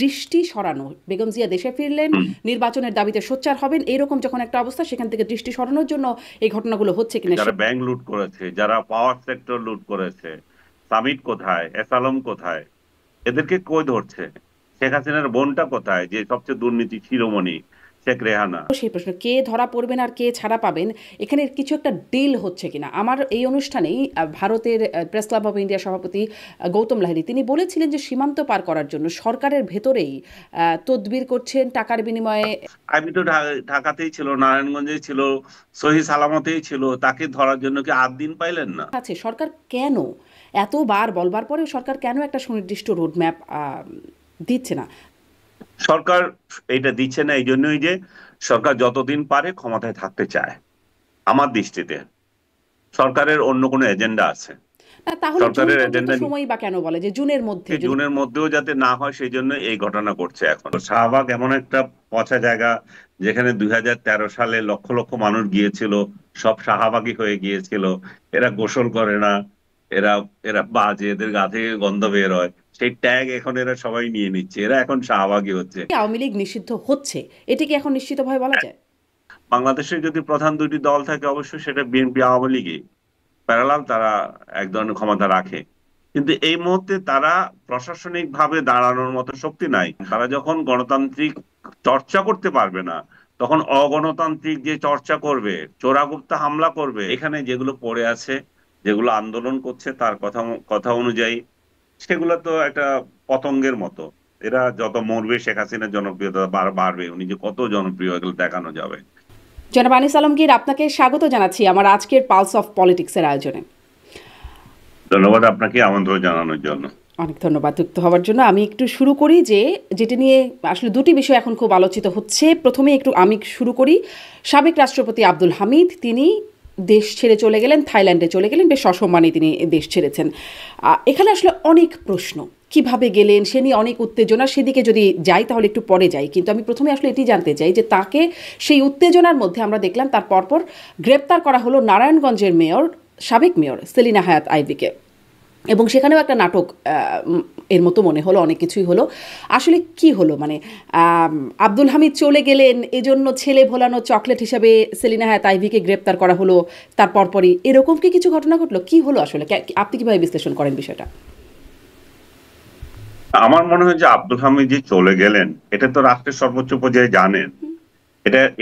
দৃষ্টি সরানো, বেগম জিয়া দেশে ফিরলেন, নির্বাচনের দাবিতে সোচ্চার হবেন, এরকম যখন একটা অবস্থা, সেখান থেকে দৃষ্টি সরানোর জন্য এই ঘটনাগুলো হচ্ছে কিনা যারা ব্যাংক লুট করেছে, যারা পাওয়ার সেক্টর লুট করেছে, সামিট কোথায়, এসালম কোথায়, এদেরকে কই ধরছে? শেখ হাসিনার বোনটা কোথায়, যে সবচেয়ে দুর্নীতি শিরোমণি, শেখ রেহানা? সেই প্রশ্ন, কে ধরা পড়বেন আর কে ছাড়া পাবেন, এখানে কিছু একটা ডিল হচ্ছে কিনা। আমার এই অনুষ্ঠানেই ভারতের প্রেস ক্লাব অব ইন্ডিয়া সভাপতি গৌতম লাহিড়ী তিনি বলেছিলেন যে সীমান্ত পার করার জন্য সরকারের ভেতরেই তদবির করছেন টাকার বিনিময়ে। আমি তো ঢাকাতেই ছিল, নারায়ণগঞ্জেই ছিল, সহি সালামতেই ছিল, তাকে ধরার জন্য কি 8 দিন পাইলেন না? আছে সরকার কেন এতবার বলবার পরেও সরকার কেন একটা সুনির্দিষ্ট রোডম্যাপ দিচ্ছে না? সরকার এটা দিচ্ছে না এই জন্যই যে সরকার যতদিন পারে ক্ষমতায় থাকতে চায়। আমার দৃষ্টিতে সরকারের অন্য কোনো এজেন্ডা আছে। তাহলে জুন সরকারের পর্যন্ত এজেন্ডা সময় বা কেন বলে যে জুনের মধ্যে যদি। জুনের মধ্যেও যাতে না হয় সেই জন্য এই ঘটনা ঘটছে। এখন শাহবাগ এমন একটা পচা জায়গা, যেখানে 2013 সালে লক্ষ লক্ষ মানুষ গিয়েছিল, সব শাহবাগী হয়ে গিয়েছিল। এরা গোসল করে না, এরা এরা বাজে, এদের গা থেকে গন্ধ বের হয়, সেই ট্যাগ এখন এরা সবাই নিয়ে নিচ্ছে, এরা এখন শাহবাগী হচ্ছে। আওয়ামী লীগ নিষিদ্ধ হচ্ছে, এটি কি এখন নিশ্চিতভাবে বলা যায়? বাংলাদেশে যদি প্রধান দুইটি দল থাকে, অবশ্যই সেটা বিএনপি আওয়ামী লীগই। প্যারালাল তারা এক ধরনের ক্ষমতা রাখে, কিন্তু এই মুহূর্তে তারা প্রশাসনিক ভাবে দাঁড়ানোর মতো শক্তি নাই। তারা যখন গণতান্ত্রিক চর্চা করতে পারবে না, তখন অগণতান্ত্রিক যে চর্চা করবে, চোরাগুপ্তা হামলা করবে। এখানে যেগুলো পড়ে আছে, যেগুলো আন্দোলন করছে, তার কথা কথা অনুযায়ী সেগুলো তো একটা পতঙ্গের মতো। এরা যত মরবে, শেখ হাসিনার জনপ্রিয়তা বাড়বে, উনি যে কত জনপ্রিয় এগুলো দেখানো যাবে। জনাব আনিস আলমগীর, আপনাকে স্বাগত জানাচ্ছি আমার আজকের পালস অফ পলিটিক্সের আয়োজনে। ধন্যবাদ আপনাকে আমন্ত্রণ জানানোর জন্য। অনেক ধন্যবাদ যুক্ত হওয়ার জন্য। আমি একটু শুরু করি যে যেটি নিয়ে আসলে দুটি বিষয় এখন খুব আলোচিত হচ্ছে। প্রথমে একটু আমি শুরু করি। সাবেক রাষ্ট্রপতি আব্দুল হামিদ তিনি দেশ ছেড়ে চলে গেলেন, থাইল্যান্ডে চলে গেলেন, বেশ সসম্মানে তিনি দেশ ছেড়েছেন। এখানে আসলে অনেক প্রশ্ন, কিভাবে গেলেন সে নিয়ে অনেক উত্তেজনা, সেদিকে যদি যাই তাহলে একটু পরে যাই। কিন্তু আমি প্রথমে আসলে এটি জানতে চাই যে তাকে সেই উত্তেজনার মধ্যে আমরা দেখলাম তার পরপর গ্রেপ্তার করা হলো নারায়ণগঞ্জের মেয়র, সাবেক মেয়র সেলিনা হায়াৎ আইভীকে, এবং সেখানেও একটা নাটক এর মতো মনে হলো, অনেক কিছুই হলো। আসলে কি হলো, মানে আব্দুল হামিদ চলে গেলেন এজন্য ছেলে ভোলানো চকলেট হিসাবে সেলিনা হায়াৎ আইভীকে গ্রেপ্তার করা হলো, তার পরপরই এরকম কি কিছু ঘটনা ঘটলো? কি হলো আসলে, আপনি কিভাবে বিশ্লেষণ করেন বিষয়টা? আমার মনে হয় যে আব্দুল হামিদ যে চলে গেলেন, এটা তো রাষ্ট্রের সর্বোচ্চ পর্যায়ে জানেন।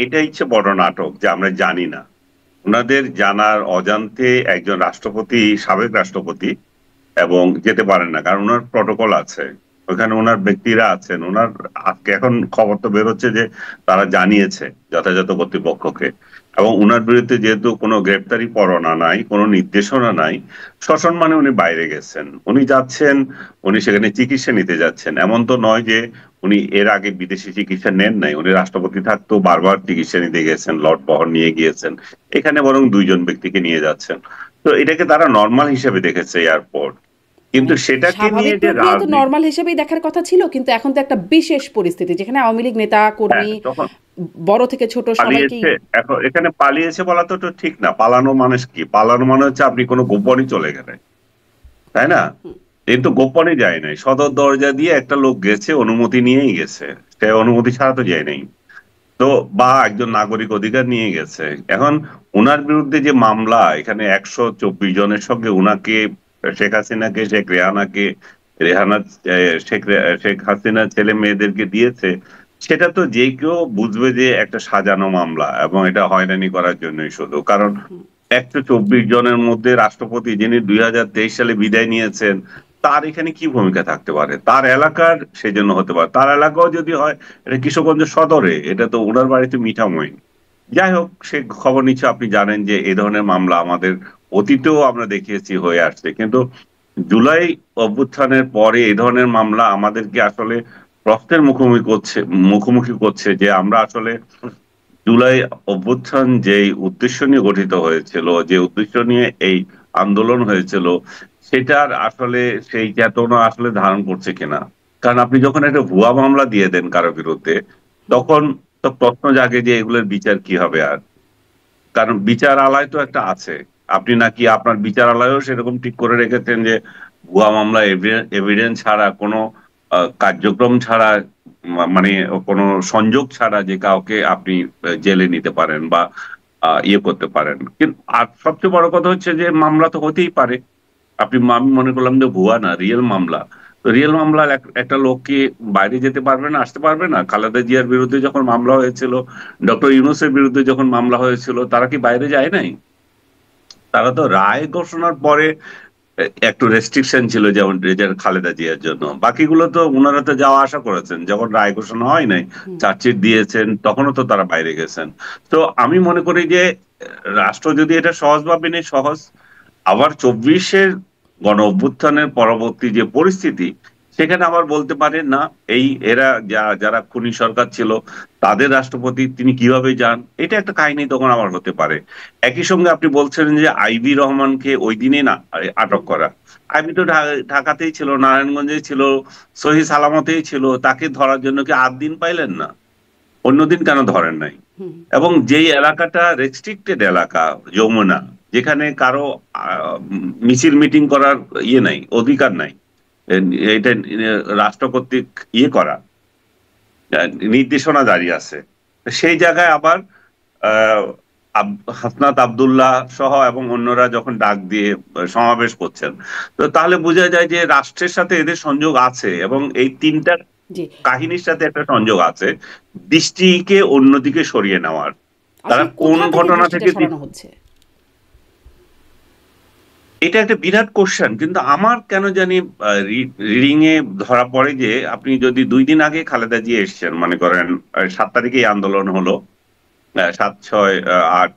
এটা হচ্ছে বড় নাটক যে আমরা জানি না। ওনাদের জানার অজান্তে একজন রাষ্ট্রপতি, সাবেক রাষ্ট্রপতি, এবং যেতে পারেন না, কারণ ওনার প্রটোকল আছে, ওখানে ওনার ব্যক্তিরা আছেন। ওনার আজকে এখন খবর তো বেরোচ্ছে যে তারা জানিয়েছে যথাযথ কর্তৃপক্ষকে, এবং উনার বিরুদ্ধে যেহেতু কোনো গ্রেপ্তারি পরোয়ানা নাই, কোনো নির্দেশনা নাই, সসম্মানে উনি বাইরে গেছেন। উনি যাচ্ছেন, উনি সেখানে চিকিৎসা নিতে যাচ্ছেন। এমন তো নয় যে উনি এর আগে বিদেশি চিকিৎসা নেন নাই। উনি রাষ্ট্রপতি থাকতেও বারবার চিকিৎসা নিতে গেছেন, লটবহর নিয়ে গিয়েছেন। এখানে বরং দুইজন ব্যক্তিকে নিয়ে যাচ্ছেন। তো এটাকে তারা নর্মাল হিসেবে দেখেছে এয়ারপোর্ট। মানে কিন্তু সেটাকে নিয়ে স্বাভাবিক যে প্রক্রিয়া তো রাজনীতি, নর্মাল হিসেবেই দেখার কথা ছিল, কিন্তু এখন তো একটা বিশেষ পরিস্থিতি যেখানে আওয়ামী লীগ নেতা হ্যাঁ, কর্মী তখন বড় থেকে ছোট সবাইকেই। পালিয়েছে। এখন এখানে পালিয়েছে বলা তো তো ঠিক না। পালানো মানুষ কি? পালানো মানে হচ্ছে আপনি কোনো গোপনে চলে গেলেন, তাই না? কিন্তু গোপনে যায় নাই, সদর দরজা দিয়ে একটা লোক গেছে, অনুমতি নিয়েই গেছে। সে অনুমতি ছাড়া তো যায় নাই। তো বা একজন নাগরিক অধিকার নিয়ে গেছে। এখন উনার বিরুদ্ধে যে মামলা, এখানে 124 জনের সঙ্গে উনাকে, শেখ হাসিনাকে, শেখ রেহানাকে, রেহানা শেখ হাসিনার ছেলে মেয়েদেরকে দিয়েছে, সেটা তো যে কেউ বুঝবে যে একটা সাজানো মামলা, এবং এটা হয়রানি করার জন্যই শুধু। কারণ 124 জনের মধ্যে রাষ্ট্রপতি, যিনি 2023 সালে বিদায় নিয়েছেন, তার এখানে কি ভূমিকা থাকতে পারে? তার এলাকার সেই জন্য হতে পারে, তার এলাকাও যদি হয়, এটা কিশোরগঞ্জ সদরে, এটা তো ওনার বাড়িতে মিঠামই। যাই হোক, সে খবর নিচ্ছে। আপনি জানেন যে এই ধরনের মামলা আমাদের অতীতেও আমরা দেখিয়েছি, হয়ে আসছে। কিন্তু জুলাই অভ্যুত্থানের পরে এই ধরনের মামলা আমাদেরকে আসলে প্রশ্নের মুখোমুখি করছে যে আমরা আসলে জুলাই অভ্যুত্থান যেই উদ্দেশ্য নিয়ে গঠিত হয়েছিল, যে উদ্দেশ্য নিয়ে এই আন্দোলন হয়েছিল, সেটার আসলে সেই চেতনা আসলে ধারণ করছে কিনা। কারণ আপনি যখন একটা ভুয়া মামলা দিয়ে দেন কারো বিরুদ্ধে, তখন তো প্রশ্ন জাগে যে এগুলোর বিচার কি হবে। আর কারণ বিচারালয় তো একটা আছে, আপনি নাকি আপনার বিচারালয়ও সেরকম ঠিক করে রেখেছেন যে ভুয়া মামলা এভিডেন্স ছাড়া কোনো কার্যক্রম ছাড়া, মানে কোনো সংযোগ ছাড়া যে কাউকে আপনি জেলে নিতে পারেন বা ইয়ে করতে পারেন। কিন্তু আর সবচেয়ে বড় কথা হচ্ছে যে মামলা তো হতেই পারে। আমি মনে করলাম যে ভুয়া না, রিয়েল মামলা। তো রিয়েল মামলার একটা লোক কি বাইরে যেতে পারবে না, আসতে পারবে না? খালেদা জিয়ার বিরুদ্ধে যখন মামলা হয়েছিল, ডক্টর ইউনূসের বিরুদ্ধে যখন মামলা হয়েছিল, তারা কি বাইরে যায় নাই? তারা তো রায় ঘোষণার পরে একটু রেস্ট্রিকশন ছিল, যেমন খালেদা জিয়ার জন্য। বাকিগুলো তো ওনারা তো যাওয়া আসা করেছেন, যখন রায় ঘোষণা হয় নাই, চার্জশিট দিয়েছেন, তখনও তো তারা বাইরে গেছেন। তো আমি মনে করি যে রাষ্ট্র যদি এটা সহজভাবে নেয়, সহজ। আবার 24-এর গণ অভ্যুত্থানের পরবর্তী যে পরিস্থিতি, সেখানে আবার বলতে পারে না, এরা যারা খুনি সরকার ছিল, তাদের রাষ্ট্রপতি তিনি কিভাবে যান, এটা একটা কাহিনী তখন আবার হতে পারে। একই সঙ্গে আপনি বলছেন যে আইবি রহমানকে ওই দিনে না আটক করা। আইবি তো ঢাকাতেই ছিল, নারায়ণগঞ্জেই ছিল, সহি সালামতেই ছিল। তাকে ধরার জন্য কি 8 দিন পাইলেন না? অন্যদিন কেন ধরেন নাই? এবং যেই এলাকাটা রেস্ট্রিক্টেড এলাকা, যমুনা, যেখানে কারো মিছিল মিটিং করার ইয়ে নাই, অধিকার নাই, এটা রাষ্ট্র কর্তৃক ইয়ে করা, নির্দেশনা জারি আছে, সেই জায়গায় আবার হাসনাত আব্দুল্লাহ সহ এবং অন্যরা যখন ডাক দিয়ে সমাবেশ করছেন, তো তাহলে বোঝা যায় যে রাষ্ট্রের সাথে এদের সংযোগ আছে, এবং এই তিনটা কাহিনীর সাথে একটা সংযোগ আছে দৃষ্টিকে অন্যদিকে সরিয়ে নেওয়ার। তারা কোন ঘটনা থেকে হচ্ছে, এটা একটা বিরাট কোশ্চেন। কিন্তু আমার কেন জানি রিডিং এ ধরা পড়ে যে আপনি যদি 2 দিন আগে খালেদা জিয়া এসছেন, মনে করেন 7 তারিখে আন্দোলন হলো, 7, 6, 8,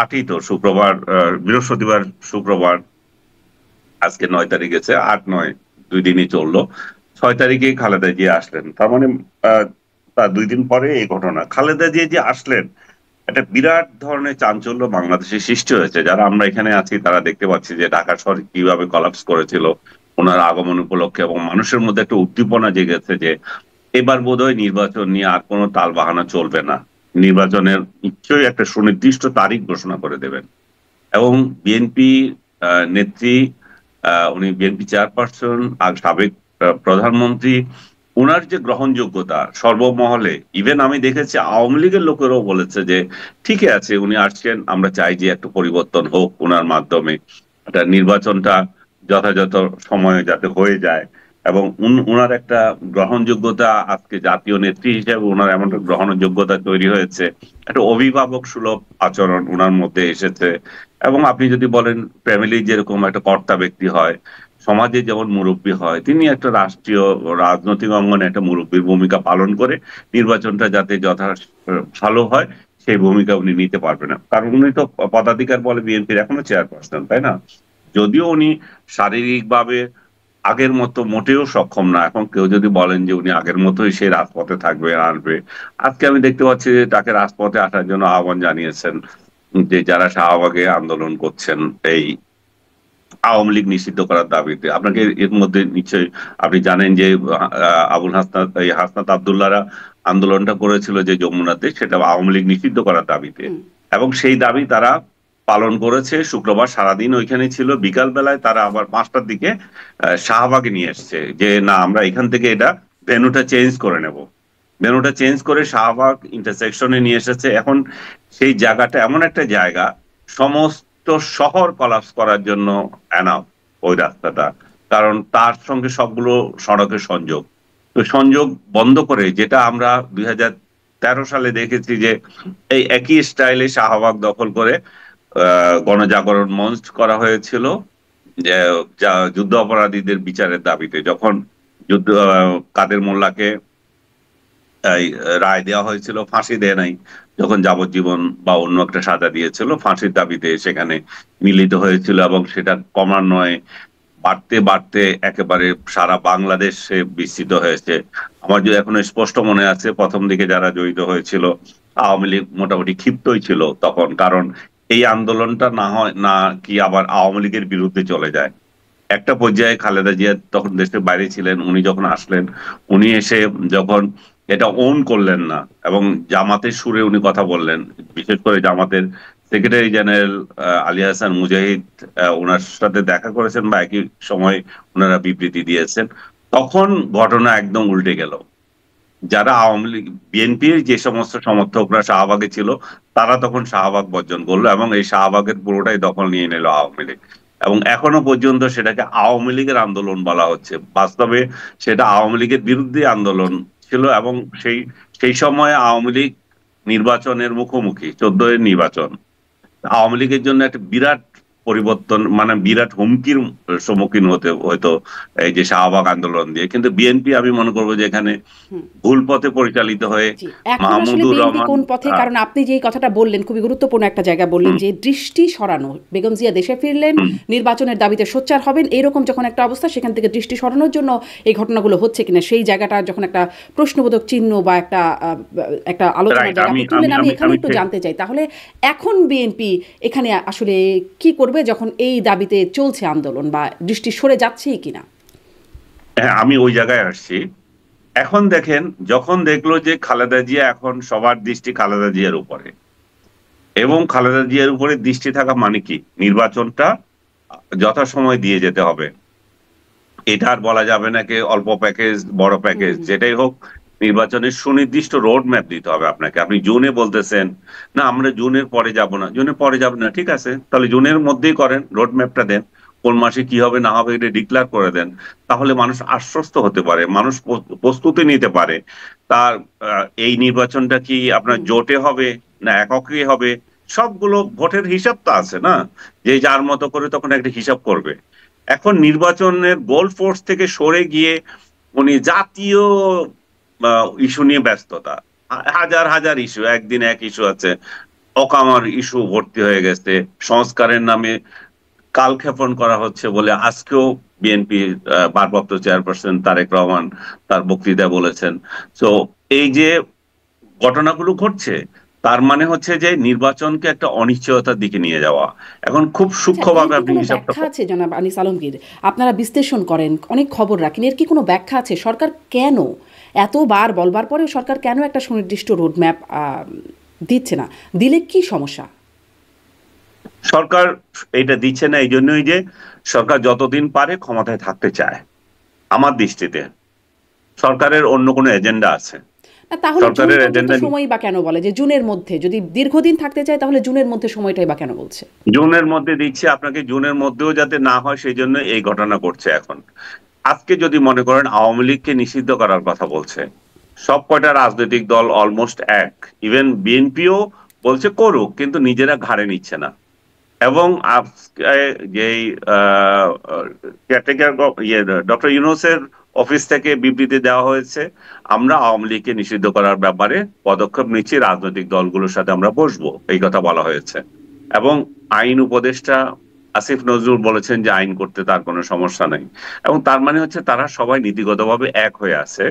8ই তো শুক্রবার, বৃহস্পতিবার, শুক্রবার, আজকে 9 তারিখ গেছে, 8, 9, 2 দিনই চললো। 6 তারিখে খালেদা জিয়া আসলেন, তার মানে তার 2 দিন পরে এই ঘটনা। খালেদা জিয়া যে আসলেন, একটা বিরাট ধরনের চাঞ্চল্য বাংলাদেশে সৃষ্টি হয়েছে। যারা আমরা এখানে আছি তারা দেখতে পাচ্ছি যে ঢাকা শহর কিভাবে কলাপস করেছিল ওনার আগমন উপলক্ষে, এবং মানুষের মধ্যে একটা উদ্দীপনা জেগেছে যে এবার বোধহয় নির্বাচন নিয়ে আর কোনো তাল বাহানা চলবে না, নির্বাচনের নিশ্চয়ই একটা সুনির্দিষ্ট তারিখ ঘোষণা করে দেবেন। এবং বিএনপি নেত্রী, উনি বিএনপি চেয়ারপারসন আর সাবেক প্রধানমন্ত্রী, উনার যে গ্রহণযোগ্যতা সর্বমহলে, ইভেন আমি দেখেছি আওয়ামী লীগের লোকেরাও বলেছে যে ঠিকই আছে, উনি আসছেন, আমরা চাই যে একটা পরিবর্তন হোক উনার মাধ্যমে, একটা নির্বাচনটা যথাযথ সময়ে যাতে হয়ে যায়। এবং উনার একটা গ্রহণযোগ্যতা, আজকে জাতীয় নেত্রী হিসেবে উনার এমন একটা গ্রহণযোগ্যতা তৈরি হয়েছে, একটা অভিভাবক সুলভ আচরণ উনার মধ্যে এসেছে। এবং আপনি যদি বলেন ফ্যামিলি যেরকম একটা কর্তা ব্যক্তি হয়, সমাজে যেমন মুরব্বী হয়, তিনি একটা রাষ্ট্রীয় রাজনৈতিক অঙ্গনে একটা মুরব্বীর ভূমিকা পালন করে নির্বাচনটা যাতে ভালো হয় সেই ভূমিকা উনি নিতে পারবেন না। কারণ উনি তো পদাধিকার বলে বিএনপির এখনো চেয়ারপারসন, তাই না? যদিও উনি শারীরিকভাবে আগের মতো মোটেও সক্ষম না। এখন কেউ যদি বলেন যে উনি আগের মতোই সেই রাজপথে থাকবে, আসবে, আজকে আমি দেখতে পাচ্ছি যে তাকে রাজপথে আসার জন্য আহ্বান জানিয়েছেন যে যারা শাহবাগে আন্দোলন করছেন এই আওয়ামী লীগ নিষিদ্ধ করার দাবিতে। আপনাকে এর মধ্যে নিশ্চয়ই আপনি জানেন যে হাসনাত আব্দুল্লাহরা আন্দোলনটা করেছিল যে যমুনাতে, সেটা আওয়ামী লীগ নিষিদ্ধ করার দাবিতে, এবং সেই দাবি তারা পালন করেছে। শুক্রবার সারাদিন ওইখানে ছিল, বিকাল বেলায় তারা আবার 5টার দিকে শাহবাগে নিয়ে এসছে যে না, আমরা এখান থেকে এটা ভেন্যুটা চেঞ্জ করে নেব। ভেন্যুটা চেঞ্জ করে শাহবাগ ইন্টারসেকশনে নিয়ে এসেছে। এখন সেই জায়গাটা এমন একটা জায়গা, সমস্ত শহর কলাপস করার জন্য এনাফ ওই রাস্তাটা, কারণ তার সঙ্গে সবগুলো সড়কের সংযোগ। তো সংযোগ বন্ধ করে, যেটা আমরা 2013 সালে দেখেছি যে এই একই স্টাইলে শাহবাগ দখল করে গণজাগরণ মঞ্চ করা হয়েছিল যে যুদ্ধ অপরাধীদের বিচারের দাবিতে। যখন কাদের মোল্লাকে রায় দেওয়া হয়েছিল, ফাঁসি দেয় নাই, যখন যাবজ্জীবন বা অন্য একটা সাজা দিয়েছিল, ফাঁসির দাবিতে সেখানে মিলিত হয়েছিল, এবং সেটা ক্রমান্বয়ে বাড়তে বাড়তে একেবারে সারা বাংলাদেশে বিস্তৃত হয়েছে। আমার যে এখনো স্পষ্ট মনে আছে, প্রথম দিকে যারা জড়িত হয়েছিল আওয়ামী লীগ মোটামুটি ক্ষিপ্তই ছিল তখন, কারণ এই আন্দোলনটা না হয় না কি আবার আওয়ামী লীগের বিরুদ্ধে চলে যায়। একটা পর্যায়ে খালেদা জিয়া তখন দেশের বাইরে ছিলেন, উনি যখন আসলেন, উনি এসে যখন এটা ওন করলেন না এবং জামাতের সুরে উনি কথা বললেন, বিশেষ করে জামাতের সেক্রেটারি জেনারেল আলী হাসান মুজাহিদ ওনার সাথে দেখা করেছেন বা একই সময় ওনারা বিবৃতি দিয়েছেন, তখন ঘটনা একদম উল্টে গেল। যারা আওয়ামী লীগ বিএনপির যে সমস্ত সমর্থকরা শাহবাগে ছিল, তারা তখন শাহবাগ বর্জন করলো এবং এই শাহবাগের পুরোটাই দখল নিয়ে নিল আওয়ামী লীগ। এবং এখনো পর্যন্ত সেটাকে আওয়ামী লীগের আন্দোলন বলা হচ্ছে, বাস্তবে সেটা আওয়ামী লীগের বিরুদ্ধে আন্দোলন ছিল। এবং সেই সেই সময় আওয়ামী লীগ নির্বাচনের মুখোমুখি, 14 নির্বাচন আওয়ামী লীগের জন্য একটা বিরাট পরিবর্তন, মানে বিরাট হুমকির সম্মুখীন হতে হয়তো এই যে শাহবাগ আন্দোলন দিয়ে। কিন্তু বিএনপি আমি মনে করবো যে এখানে হুম। ভুল পথে পরিচালিত হয়ে জি, এখন আসলে মাহমুদুর বিএনপি রহমান কোন পথে, কারণ আপনি যে কথাটা বললেন খুবই গুরুত্বপূর্ণ একটা জায়গা বললেন হুম, যে দৃষ্টি সরানো, বেগম জিয়া দেশে ফিরলেন, হুম, নির্বাচনের দাবিতে সোচ্চার হবেন, এরকম যখন একটা অবস্থা, সেখান থেকে দৃষ্টি সরানোর জন্য এই ঘটনাগুলো হচ্ছে কিনা সেই জায়গাটা যখন একটা প্রশ্নবোধক চিহ্ন বা একটা আলোচনার রাইট। জায়গা আমি আপনি তুললেন, আমি আমি আমি এখানে আমি একটু ঠিক- জানতে চাই তাহলে এখন বিএনপি এখানে আসলে কি করবে যখন এই দাবিতে চলছে আন্দোলন, বা দৃষ্টি সরে যাচ্ছেই কিনা? হ্যাঁ, আমি ওই জায়গায় আসছি। এখন দেখেন, যখন দেখলো যে খালেদা জিয়া, এখন সবার দৃষ্টি খালেদা জিয়ার উপরে, এবং খালেদা জিয়ার উপরে দৃষ্টি থাকা মানে কি, নির্বাচনটা যথাসময় দিয়ে যেতে হবে। এটা আর বলা যাবে না যে অল্প প্যাকেজ বড় হুম প্যাকেজ হুম যেটাই হোক, নির্বাচনের সুনির্দিষ্ট রোড ম্যাপ দিতে হবে আপনাকে। আপনি জুনে বলতেছেন না আমরা জুনের পরে যাব না, জুনের পরে যাবেন না, ঠিক আছে, তাহলে জুনের মধ্যেই করেন, রোড ম্যাপটা দেন, কোন মাসে কি হবে না হবে এটা ডিক্লেয়ার করে দেন। তাহলে মানুষ আশ্বস্ত হতে পারে, মানুষ প্রস্তুতি নিতে পারে। তার এই নির্বাচনটা কি আপনার হুম। জোটে হবে না এককে হবে, সবগুলো ভোটের হিসাব তো আছে না, যে যার মতো করে তখন একটা হিসাব করবে। এখন নির্বাচনের গোল ফোর্স থেকে সরে গিয়ে উনি জাতীয় ইস্যু নিয়ে ব্যস্ততা, হাজার হাজার ইস্যু, একদিন এক ইস্যু আছে, অকামার ইস্যু ভর্তি হয়ে গেছে, সংস্কারের নামে কালক্ষেপণ করা হচ্ছে বলে আজকেও বিএনপি ভারপ্রাপ্ত চেয়ারপারসন তারেক রহমান তার বক্তৃতায় বলেছেন। তো এই যে ঘটনাগুলো ঘটছে, তার মানে হচ্ছে যে নির্বাচনকে একটা অনিশ্চয়তার দিকে নিয়ে যাওয়া। এখন খুব আচ্ছা, এর সূক্ষ্মভাবে কি আপনি কোনো হিসাবটা ব্যাখ্যা আছে জনাব আনিস আলমগীর? আপনারা বিশ্লেষণ করেন, অনেক খবর রাখেন, এর কি কোনো ব্যাখ্যা আছে? সরকার কেন এতবার বলবার পরেও সরকার কেন একটা সুনির্দিষ্ট রোডম্যাপ দিচ্ছে না? দিলে কি সমস্যা? সরকার এটা দিচ্ছে না এই জন্যই যে সরকার যতদিন পারে ক্ষমতায় থাকতে চায়। আমার দৃষ্টিতে সরকারের অন্য কোনো এজেন্ডা আছে। না, তাহলে জুন সরকারের পর্যন্ত এজেন্ডা সময়ই বা কেন বলে যে জুনের মধ্যে? যদি দীর্ঘদিন থাকতে চায় তাহলে জুনের মধ্যে সময়টাই বা কেন বলছে? জুনের মধ্যে দিচ্ছে আপনাকে, জুনের মধ্যেও যাতে না হয় সেই জন্য এই ঘটনা ঘটছে এখন। আজকে যদি মনে করেন আওয়ামী লীগকে নিষিদ্ধ করার কথা বলছে, সব কয়টা রাজনৈতিক দল অলমোস্ট এক, ইভেন বিএনপিও বলছে করুক, কিন্তু নিজেরা ঘাড়ে নিচ্ছে না। এবং আজকে যেই কেয়ারটেকার ইয়ে ডক্টর ইউনূসের অফিস থেকে বিবৃতি দেওয়া হয়েছে, আমরা আওয়ামী লীগকে নিষিদ্ধ করার ব্যাপারে পদক্ষেপ নিচ্ছি, রাজনৈতিক দলগুলোর সাথে আমরা বসবো, এই কথা বলা হয়েছে। এবং আইন উপদেষ্টা আসিফ নজরুল বলেছেন যে আইন করতে তার কোনো সমস্যা নেই। এবং তার মানে হচ্ছে তারা সবাই নীতিগতভাবে এক হয়ে আছে